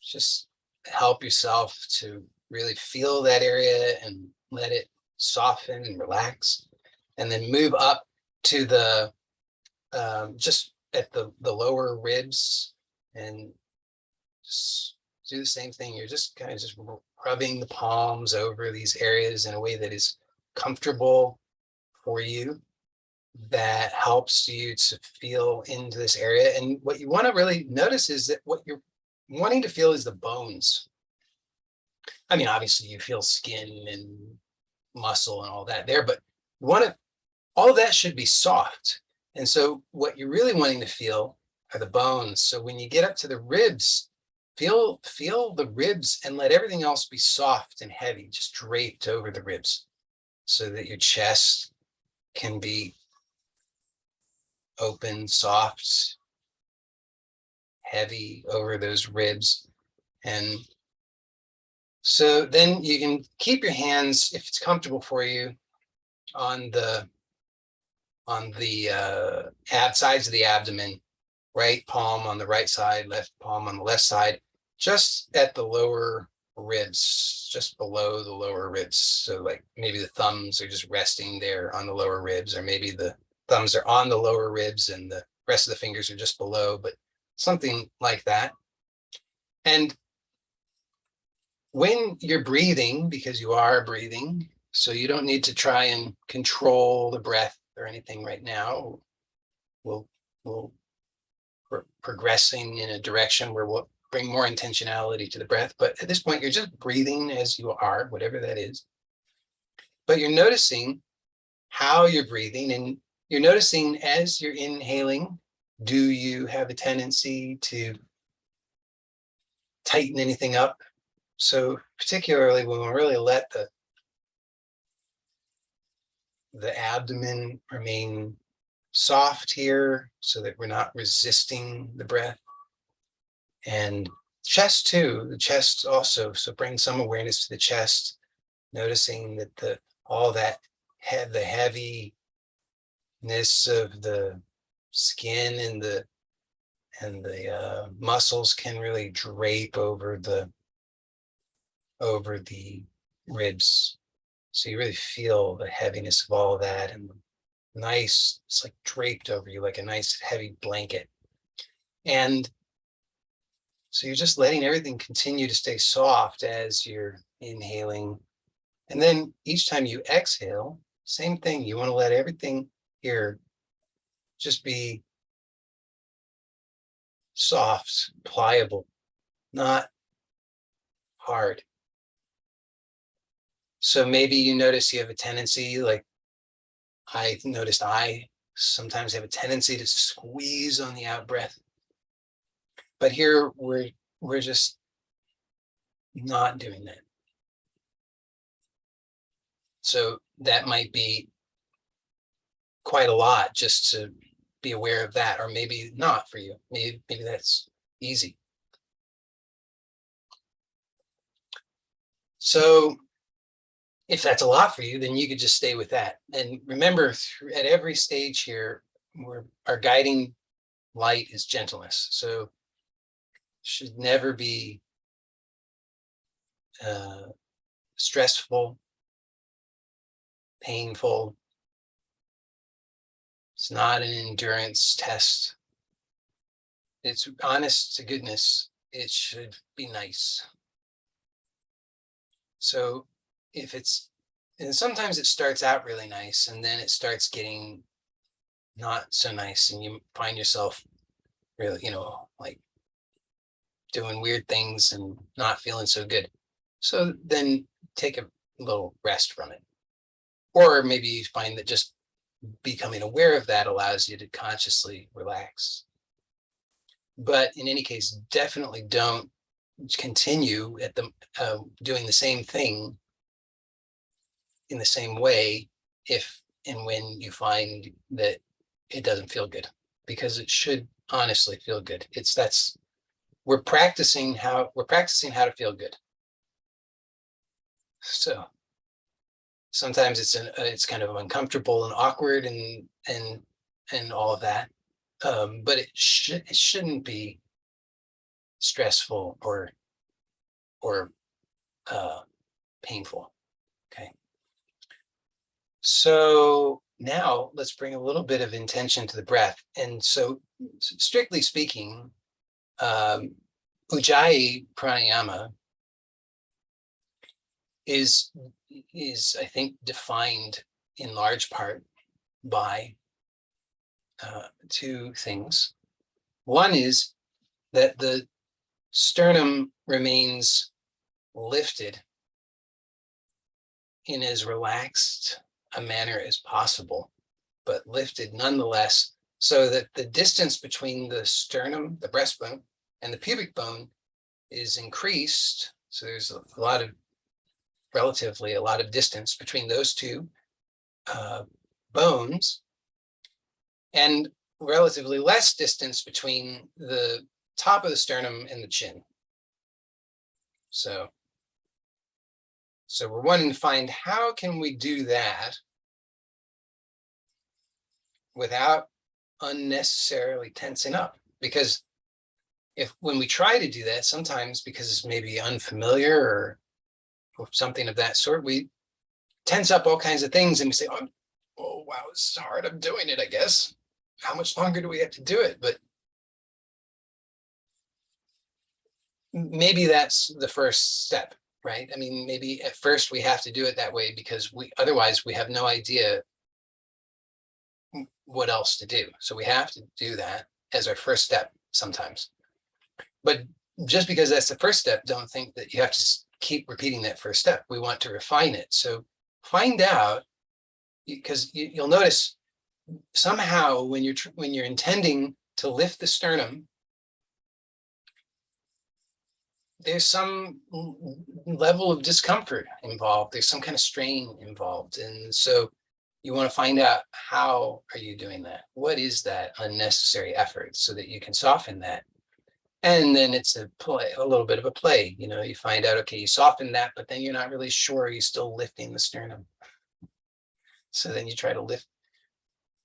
just help yourself to really feel that area and let it soften and relax. And then move up to the just at the lower ribs, and just do the same thing. You're just kind of just rubbing the palms over these areas in a way that is comfortable for you, that helps you to feel into this area. And what you want to really notice is that what you're wanting to feel is the bones. I mean, obviously you feel skin and muscle and all that there, but you want to, all of that should be soft. And so what you're really wanting to feel are the bones. So when you get up to the ribs, feel the ribs and let everything else be soft and heavy, just draped over the ribs, so that your chest can be open, soft, heavy over those ribs. And so then you can keep your hands, if it's comfortable for you, on the sides of the abdomen, right palm on the right side, left palm on the left side, just at the lower ribs, just below the lower ribs. So like maybe the thumbs are just resting there on the lower ribs, or maybe the thumbs are on the lower ribs and the rest of the fingers are just below, but something like that. And when you're breathing, because you are breathing, so you don't need to try and control the breath or anything right now. We're progressing in a direction where we'll bring more intentionality to the breath. But at this point, you're just breathing as you are, whatever that is. But you're noticing how you're breathing, and you're noticing as you're inhaling, do you have a tendency to tighten anything up? So particularly when we really let the abdomen remain soft here, so that we're not resisting the breath. And chest too, the chest also. So bring some awareness to the chest, noticing that all that the heaviness of the skin and the muscles can really drape over the ribs. So you really feel the heaviness of all of that, and nice, it's like draped over you like a nice heavy blanket. And so you're just letting everything continue to stay soft as you're inhaling. And then each time you exhale, same thing. You want to let everything here just be soft, pliable, not hard. So maybe you notice you have a tendency, like I noticed I sometimes have a tendency to squeeze on the out breath. But here we're just not doing that. So that might be quite a lot just to be aware of that, or maybe not for you. Maybe that's easy. So if that's a lot for you, then you could just stay with that. And remember, at every stage here, our guiding light is gentleness. So should never be stressful, painful. It's not an endurance test. It's honest to goodness. It should be nice. So and sometimes it starts out really nice, and then it starts getting not so nice, and you find yourself really, like doing weird things and not feeling so good. So then take a little rest from it. Or maybe you find that just becoming aware of that allows you to consciously relax. But in any case, definitely don't continue at doing the same thing in the same way if and when you find that it doesn't feel good, because it should honestly feel good. We're practicing how to feel good. So sometimes it's kind of uncomfortable and awkward and all of that. but it shouldn't be stressful or painful. Okay. So now let's bring a little bit of intention to the breath. And so, strictly speaking, Ujjayi Pranayama is I think defined in large part by two things. One is that the sternum remains lifted in as relaxed a manner as possible, but lifted nonetheless, so that the distance between the sternum, the breastbone, and the pubic bone is increased. So there's relatively a lot of distance between those two bones, and relatively less distance between the top of the sternum and the chin. So we're wanting to find, how can we do that without unnecessarily tensing up? Because when we try to do that, sometimes because it's maybe unfamiliar or something of that sort, we tense up all kinds of things and we say, oh wow, this is hard, I'm doing it, I guess. How much longer do we have to do it? But maybe that's the first step, right? I mean, maybe at first we have to do it that way because otherwise we have no idea what else to do. So we have to do that as our first step sometimes. But just because that's the first step, don't think that you have to keep repeating that first step. We want to refine it. So find out, because you'll notice somehow when you're intending to lift the sternum, there's some level of discomfort involved. There's some kind of strain involved. And so you want to find out, how are you doing that? What is that unnecessary effort, so that you can soften that? And then it's a little bit of a play. You find out, okay, you soften that, but then you're not really sure, you're still lifting the sternum. So then you try to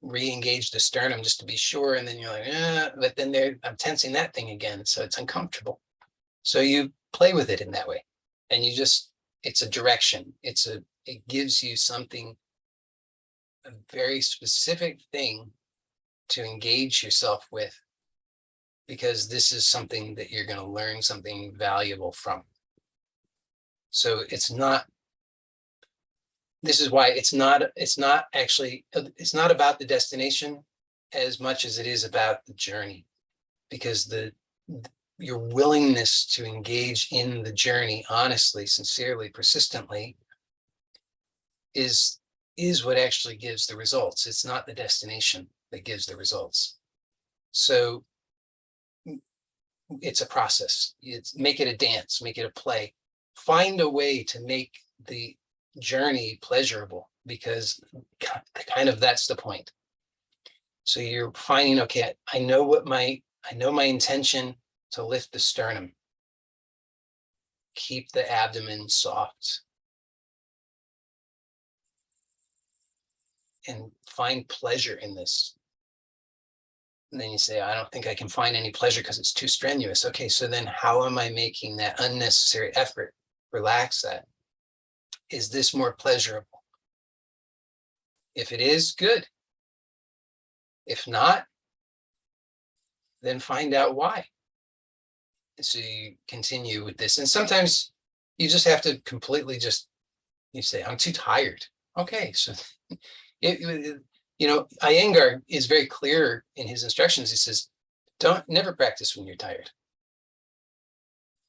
re-engage the sternum just to be sure. And then you're like, but then I'm tensing that thing again. So it's uncomfortable. So you play with it in that way. And it's a direction. It gives you something, a very specific thing to engage yourself with, because this is something that you're going to learn something valuable from. So this is why it's not about the destination as much as it is about the journey, because your willingness to engage in the journey honestly, sincerely, persistently is what actually gives the results. It's not the destination that gives the results. So it's a process. Make it a dance, make it a play. Find a way to make the journey pleasurable, because that's the point. So you're finding, okay, I know my intention to lift the sternum. Keep the abdomen soft. And find pleasure in this. And then you say, I don't think I can find any pleasure because it's too strenuous. Okay, so then how am I making that unnecessary effort? Relax that. Is this more pleasurable? If it is, good. If not, then find out why. So you continue with this. And sometimes you just have to completely you say, I'm too tired. Okay, so Iyengar is very clear in his instructions. He says, never practice when you're tired.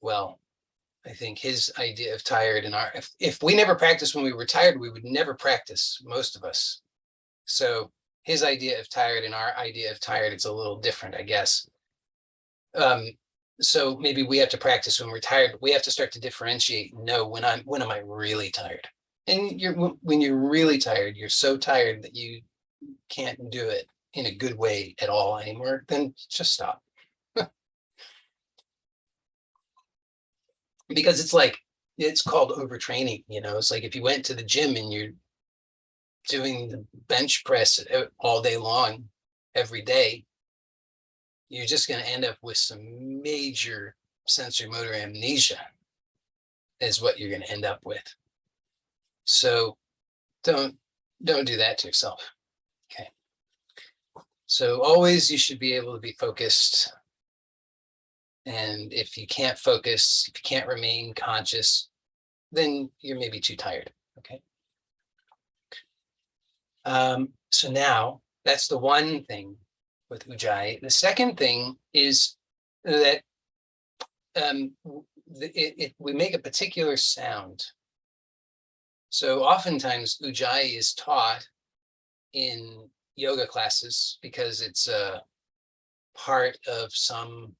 Well, I think his idea of tired, and if we never practiced when we were tired, we would never practice, most of us. So his idea of tired and our idea of tired, it's a little different, I guess. So maybe we have to practice when we're tired, but we have to start to differentiate. No, when am I really tired? And when you're really tired, you're so tired that you can't do it in a good way at all anymore, then just stop. Because it's called overtraining. It's like if you went to the gym and you're doing the bench press all day long, every day, you're just going to end up with some major sensory motor amnesia is what you're going to end up with. So don't do that to yourself. Okay. So always you should be able to be focused. And if you can't focus, if you can't remain conscious, then you're maybe too tired. Okay. So now that's the one thing with Ujjayi. The second thing is that we make a particular sound. So oftentimes Ujjayi is taught in yoga classes because it's a part of some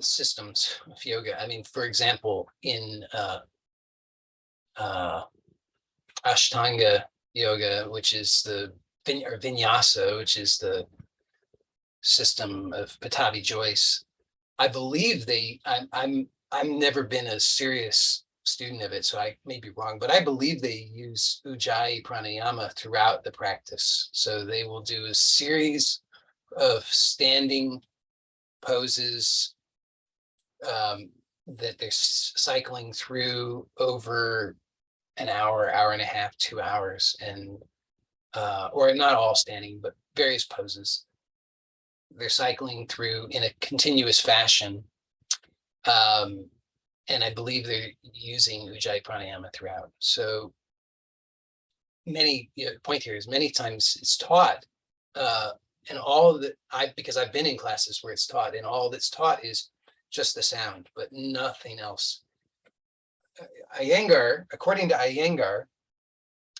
systems of yoga. I mean, for example, in Ashtanga yoga, which is the or vinyasa, which is the system of Patavi Joyce, I believe I've never been a serious student of it, so I may be wrong, but I believe they use Ujjayi Pranayama throughout the practice. So they will do a series of standing poses that they're cycling through over an hour, hour and a half, 2 hours, and or not all standing, but various poses. They're cycling through in a continuous fashion. And I believe they're using Ujjayi Pranayama throughout. So point here is many times it's taught, and all that because I've been in classes where it's taught, and all that's taught is just the sound, but nothing else. Iyengar, according to Iyengar,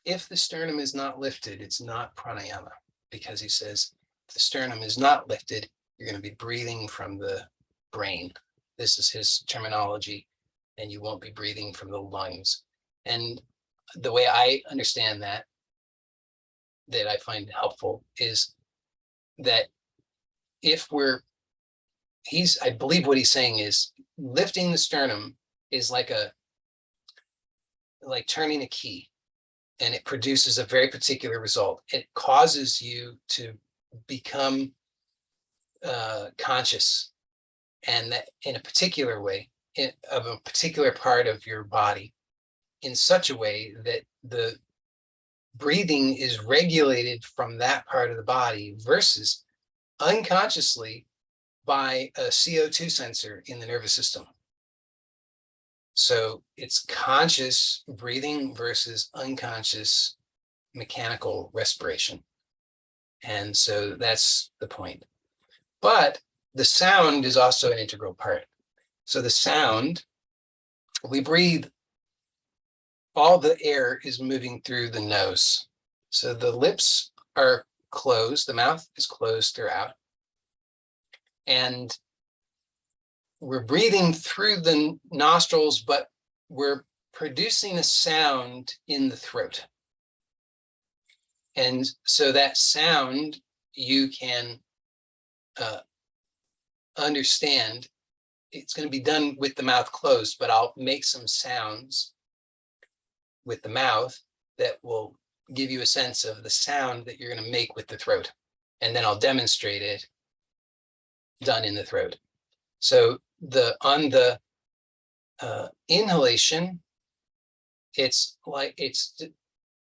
if the sternum is not lifted, it's not pranayama, because he says if the sternum is not lifted, you're going to be breathing from the brain. This is his terminology, and you won't be breathing from the lungs. And the way I understand that I find helpful is that if I believe what he's saying is lifting the sternum is like turning a key, and it produces a very particular result. It causes you to become conscious, and that in a particular way of a particular part of your body, in such a way that the breathing is regulated from that part of the body versus unconsciously by a CO2 sensor in the nervous system. So it's conscious breathing versus unconscious mechanical respiration. And so that's the point. But the sound is also an integral part. So the sound, we breathe, all the air is moving through the nose. So the lips are closed, the mouth is closed throughout. And we're breathing through the nostrils, but we're producing a sound in the throat. And so that sound you can understand. It's going to be done with the mouth closed, but I'll make some sounds with the mouth that will give you a sense of the sound that you're going to make with the throat. And then I'll demonstrate it done in the throat. So on the inhalation,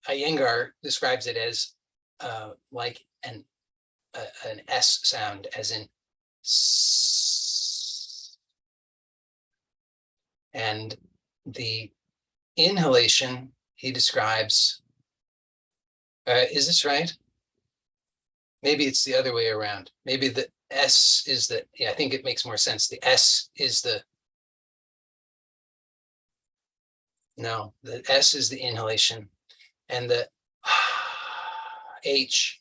Iyengar describes it as like an S sound, as in S. And the inhalation he describes, is this right? Maybe it's the other way around. Maybe the S is the, I think it makes more sense. The S is the S is the inhalation, and the H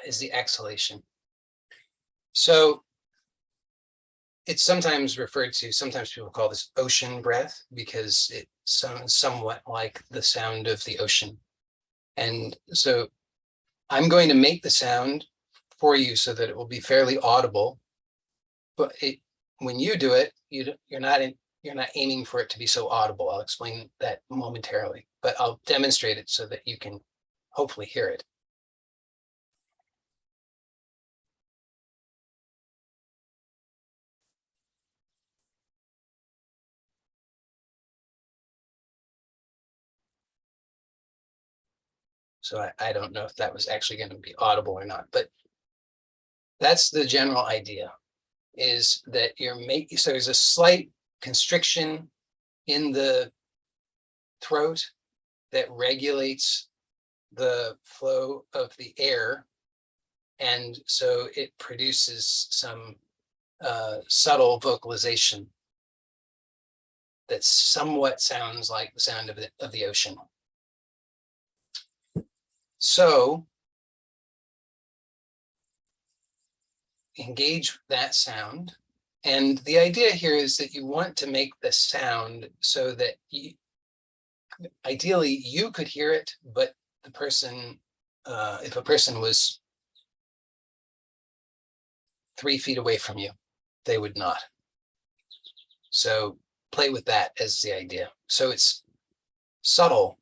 is the exhalation. So it's sometimes referred to, sometimes people call this ocean breath because it sounds somewhat like the sound of the ocean. And so I'm going to make the sound for you so that it will be fairly audible, but when you do it, you're not aiming for it to be so audible. I'll explain that momentarily, but I'll demonstrate it so that you can hopefully hear it. So I don't know if that was actually going to be audible or not, but that's the general idea, is that you're making, so there's a slight constriction in the throat that regulates the flow of the air. And so it produces some subtle vocalization that somewhat sounds like the sound of the ocean. So engage that sound. And the idea here is that you want to make the sound so that ideally you could hear it, but the person, if a person was 3 feet away from you, they would not. So play with that as the idea. So it's subtle,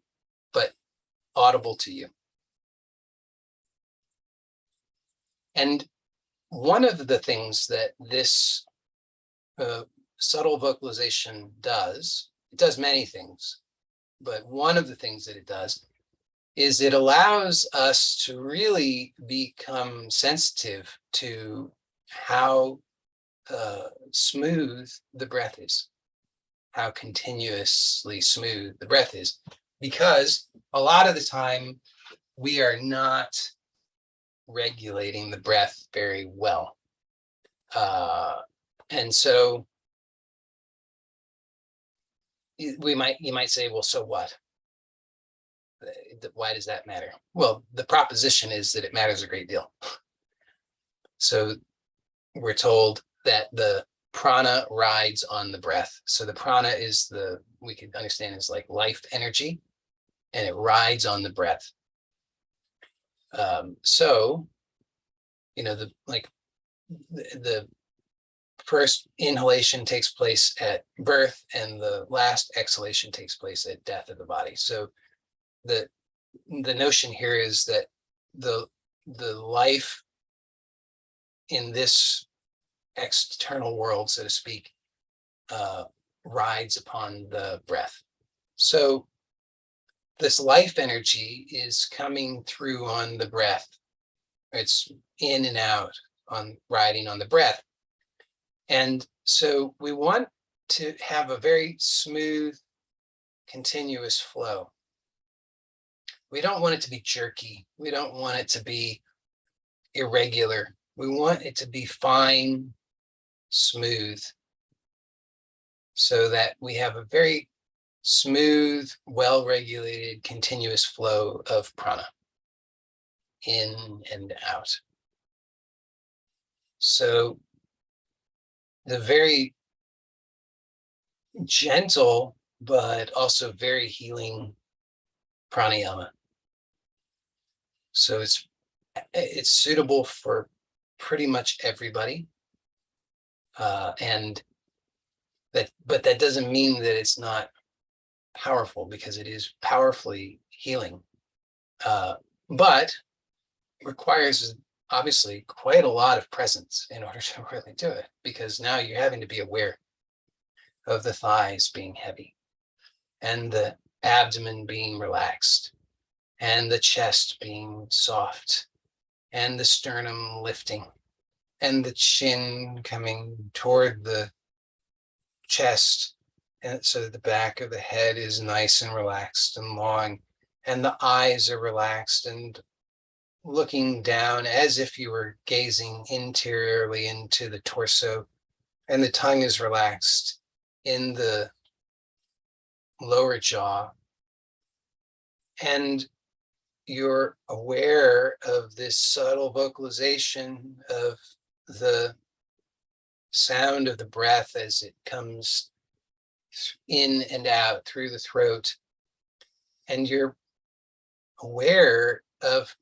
but audible to you. And one of the things that this subtle vocalization does, it does many things, but one of the things that it does is it allows us to really become sensitive to how smooth the breath is, how continuously smooth the breath is, because a lot of the time we are not regulating the breath very well. And so you might say, well, so what? Why does that matter? Well, the proposition is that it matters a great deal. So we're told that the prana rides on the breath. So the prana is we can understand is like life energy, and it rides on the breath. So, the first inhalation takes place at birth, and the last exhalation takes place at death of the body. So the notion here is that the life in this external world, so to speak, rides upon the breath. So this life energy is coming through on the breath. It's in and out on riding on the breath. And so we want to have a very smooth, continuous flow. We don't want it to be jerky. We don't want it to be irregular. We want it to be fine, smooth, so that we have a very smooth, well-regulated, continuous flow of prana in and out. So the very gentle, but also very healing pranayama. So it's suitable for pretty much everybody. But that doesn't mean that it's not powerful, because it is powerfully healing. But requires obviously quite a lot of presence in order to really do it, because now you're having to be aware of the thighs being heavy, and the abdomen being relaxed, and the chest being soft, and the sternum lifting, and the chin coming toward the chest, and so that the back of the head is nice and relaxed and long, and the eyes are relaxed and looking down as if you were gazing interiorly into the torso, and the tongue is relaxed in the lower jaw, and you're aware of this subtle vocalization of the sound of the breath as it comes in and out through the throat, and you're aware of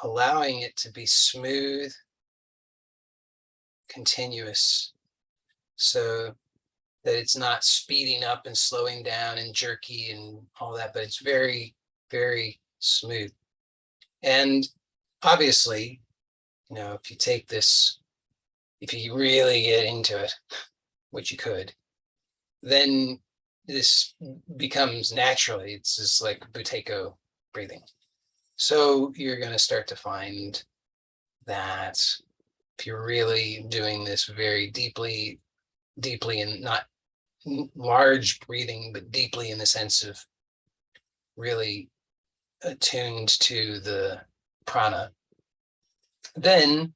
allowing it to be smooth, continuous, so that it's not speeding up and slowing down and jerky and all that, but it's very, very smooth. And obviously, if you take this, if you really get into it, which you could, then this becomes naturally, it's just like Buteyko breathing. So you're going to start to find that if you're really doing this very deeply, and not large breathing, but deeply in the sense of really attuned to the prana, then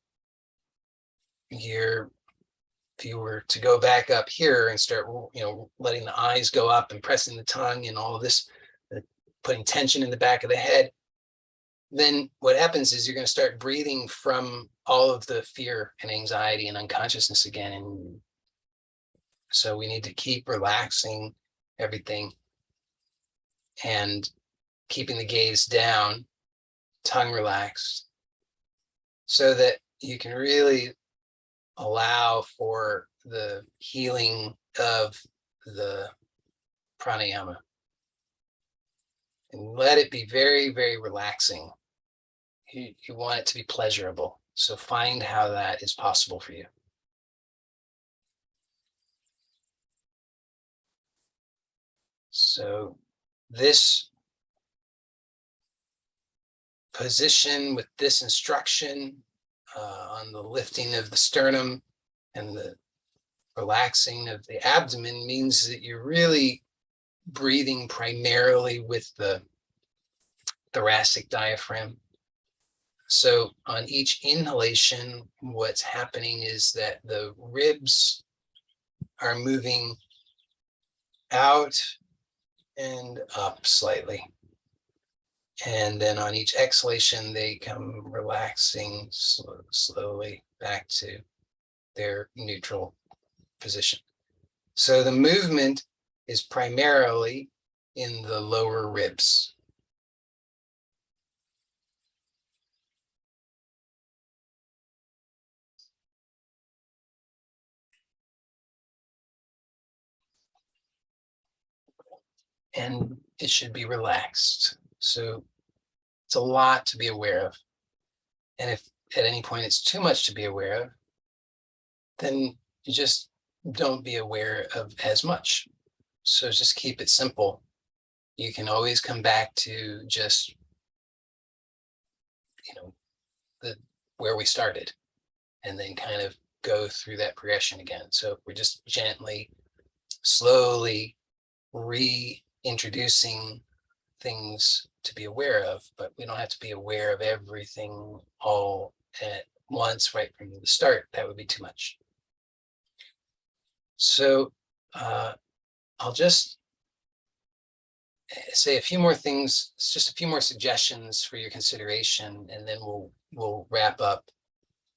if you were to go back up here and start, letting the eyes go up and pressing the tongue and all of this, putting tension in the back of the head, then what happens is you're going to start breathing from all of the fear and anxiety and unconsciousness again. And so we need to keep relaxing everything and keeping the gaze down, tongue relaxed, so that you can really allow for the healing of the pranayama. And let it be very, very relaxing. You want it to be pleasurable. So find how that is possible for you. So this position with this instruction on the lifting of the sternum and the relaxing of the abdomen means that you're really breathing primarily with the thoracic diaphragm. So on each inhalation, what's happening is that the ribs are moving out and up slightly. And then on each exhalation, they come relaxing slowly back to their neutral position. So the movement is primarily in the lower ribs. And it should be relaxed. So it's a lot to be aware of. And if at any point it's too much to be aware of, then you just don't be aware of as much. So just keep it simple. You can always come back to just, where we started, and then kind of go through that progression again. So we're just gently, slowly reintroducing things to be aware of, but we don't have to be aware of everything all at once right from the start. That would be too much. So I'll just say a few more things, just a few more suggestions for your consideration, and then we'll wrap up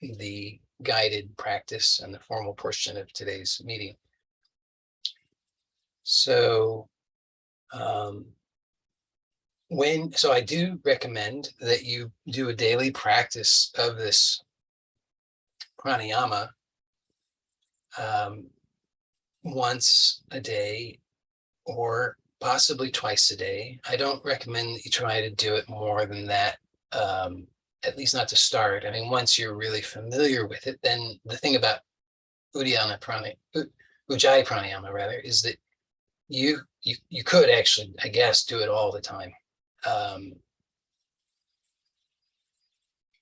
the guided practice and the formal portion of today's meeting. So I do recommend that you do a daily practice of this pranayama once a day or possibly twice a day. I don't recommend that you try to do it more than that, at least not to start. I mean, once you're really familiar with it, then the thing about Ujjayi pranayama rather, is that you could actually, I guess, do it all the time.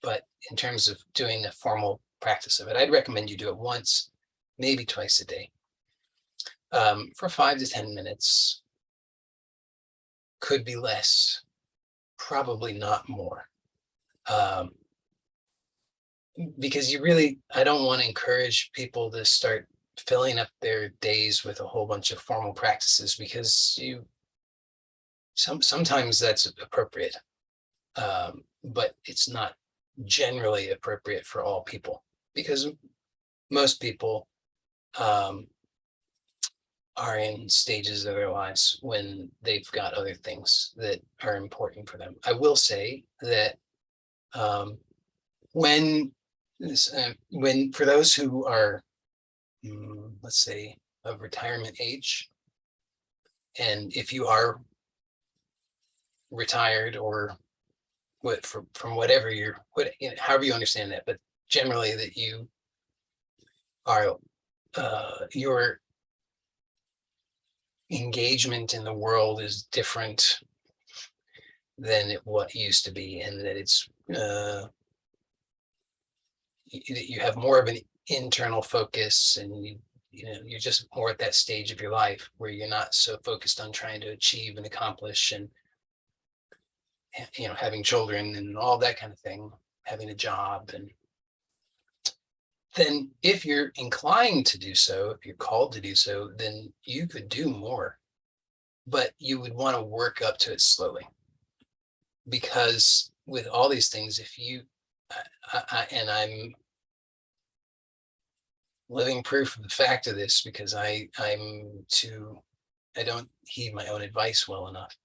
But in terms of doing the formal practice of it, I'd recommend you do it once, maybe twice a day, for 5 to 10 minutes. Could be less, probably not more. Because I don't want to encourage people to start filling up their days with a whole bunch of formal practices, because sometimes that's appropriate, but it's not generally appropriate for all people, because most people are in stages of their lives when they've got other things that are important for them. I will say that when for those who are, let's say, of retirement age, and if you are retired or from whatever however you understand that, but generally that you are, your engagement in the world is different than what used to be, and that it's you have more of an internal focus, and you're just more at that stage of your life where you're not so focused on trying to achieve and accomplish, and having children and all that kind of thing, having a job. And then if you're inclined to do so, if you're called to do so, then you could do more, but you would want to work up to it slowly, because with all these things, if you and I'm living proof of the fact of this, because I don't heed my own advice well enough.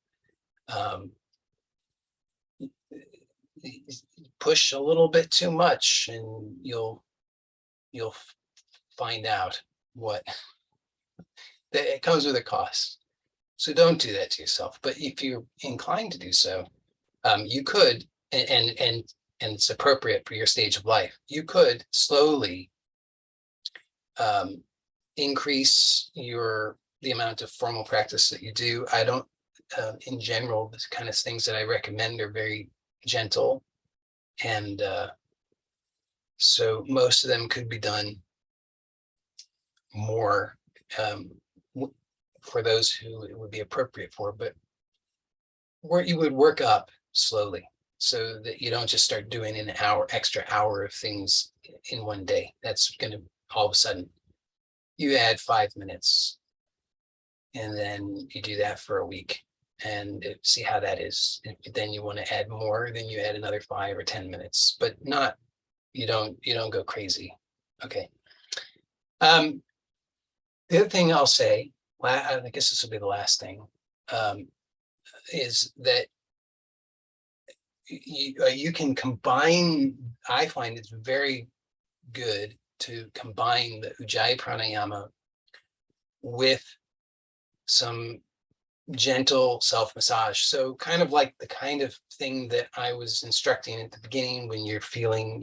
Push a little bit too much, and you'll find out what that it comes with a cost. So don't do that to yourself. But if you're inclined to do so, you could, and it's appropriate for your stage of life, you could slowly increase the amount of formal practice that you do. I don't, in general, the kind of things that I recommend are very gentle, and so most of them could be done more for those who it would be appropriate for, but where you would work up slowly, so that you don't just start doing an extra hour of things in one day. That's going to, all of a sudden, you add 5 minutes, and then you do that for a week and see how that is. If then you want to add more, then you add another 5 or 10 minutes, but not, you don't go crazy. Okay. The other thing I'll say, I guess this will be the last thing, is that you can combine, I find it's very good to combine the Ujjayi pranayama with some gentle self-massage. So kind of like the kind of thing that I was instructing at the beginning, when you're feeling,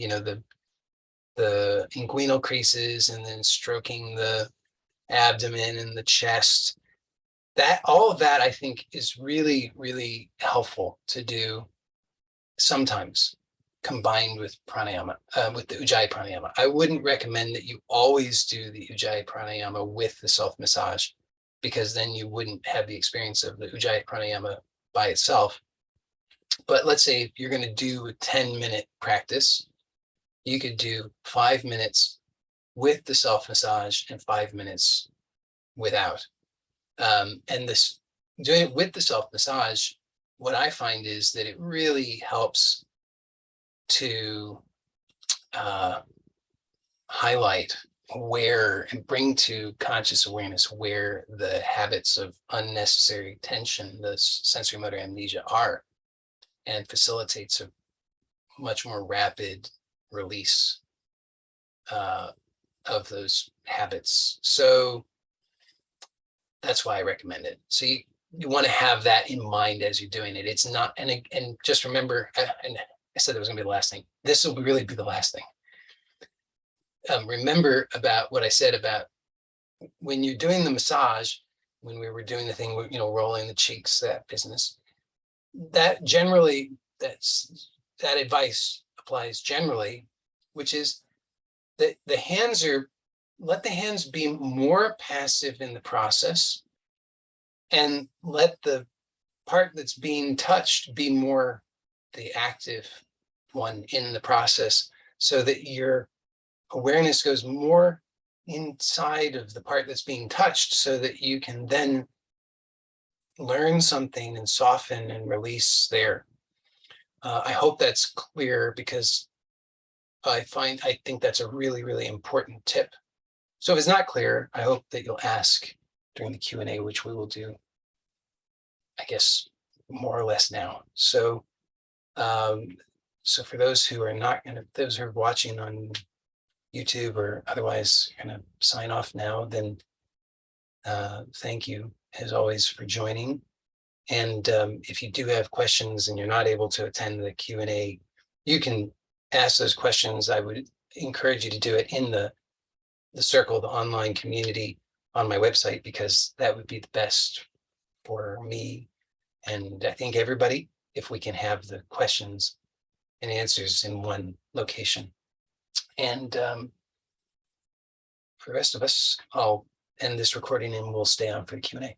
the inguinal creases, and then stroking the abdomen and the chest. That, all of that, I think, is really, really helpful to do sometimes combined with pranayama, with the Ujjayi pranayama. I wouldn't recommend that you always do the Ujjayi pranayama with the self-massage, because then you wouldn't have the experience of the Ujjayi pranayama by itself. But let's say if you're going to do a 10-minute practice, you could do 5 minutes with the self-massage and 5 minutes without. And this, doing it with the self-massage, what I find is that it really helps to highlight where, and bring to conscious awareness where the habits of unnecessary tension, the sensory motor amnesia, are, and facilitates a much more rapid release of those habits. So that's why I recommend it. So you want to have that in mind as you're doing it. It's not, and just remember, and I said that was going to be the last thing. This will really be the last thing. Remember about what I said about when you're doing the massage, when we were doing the thing, rolling the cheeks, that business, that generally, that advice applies generally, which is that let the hands be more passive in the process, and let the part that's being touched be more the active one in the process, so that your awareness goes more inside of the part that's being touched, so that you can then learn something and soften and release there. I hope that's clear, because I think that's a really, really important tip. So if it's not clear, I hope that you'll ask during the Q&A, which we will do, I guess, more or less now. So, so for those who are not going to, those who are watching on YouTube or otherwise, going to sign off now, then thank you as always for joining. And if you do have questions and you're not able to attend the Q&A, you can ask those questions. I would encourage you to do it in the circle, the online community on my website, because that would be the best for me, and I think everybody. if we can have the questions and answers in one location. And for the rest of us, I'll end this recording and we'll stay on for the Q&A.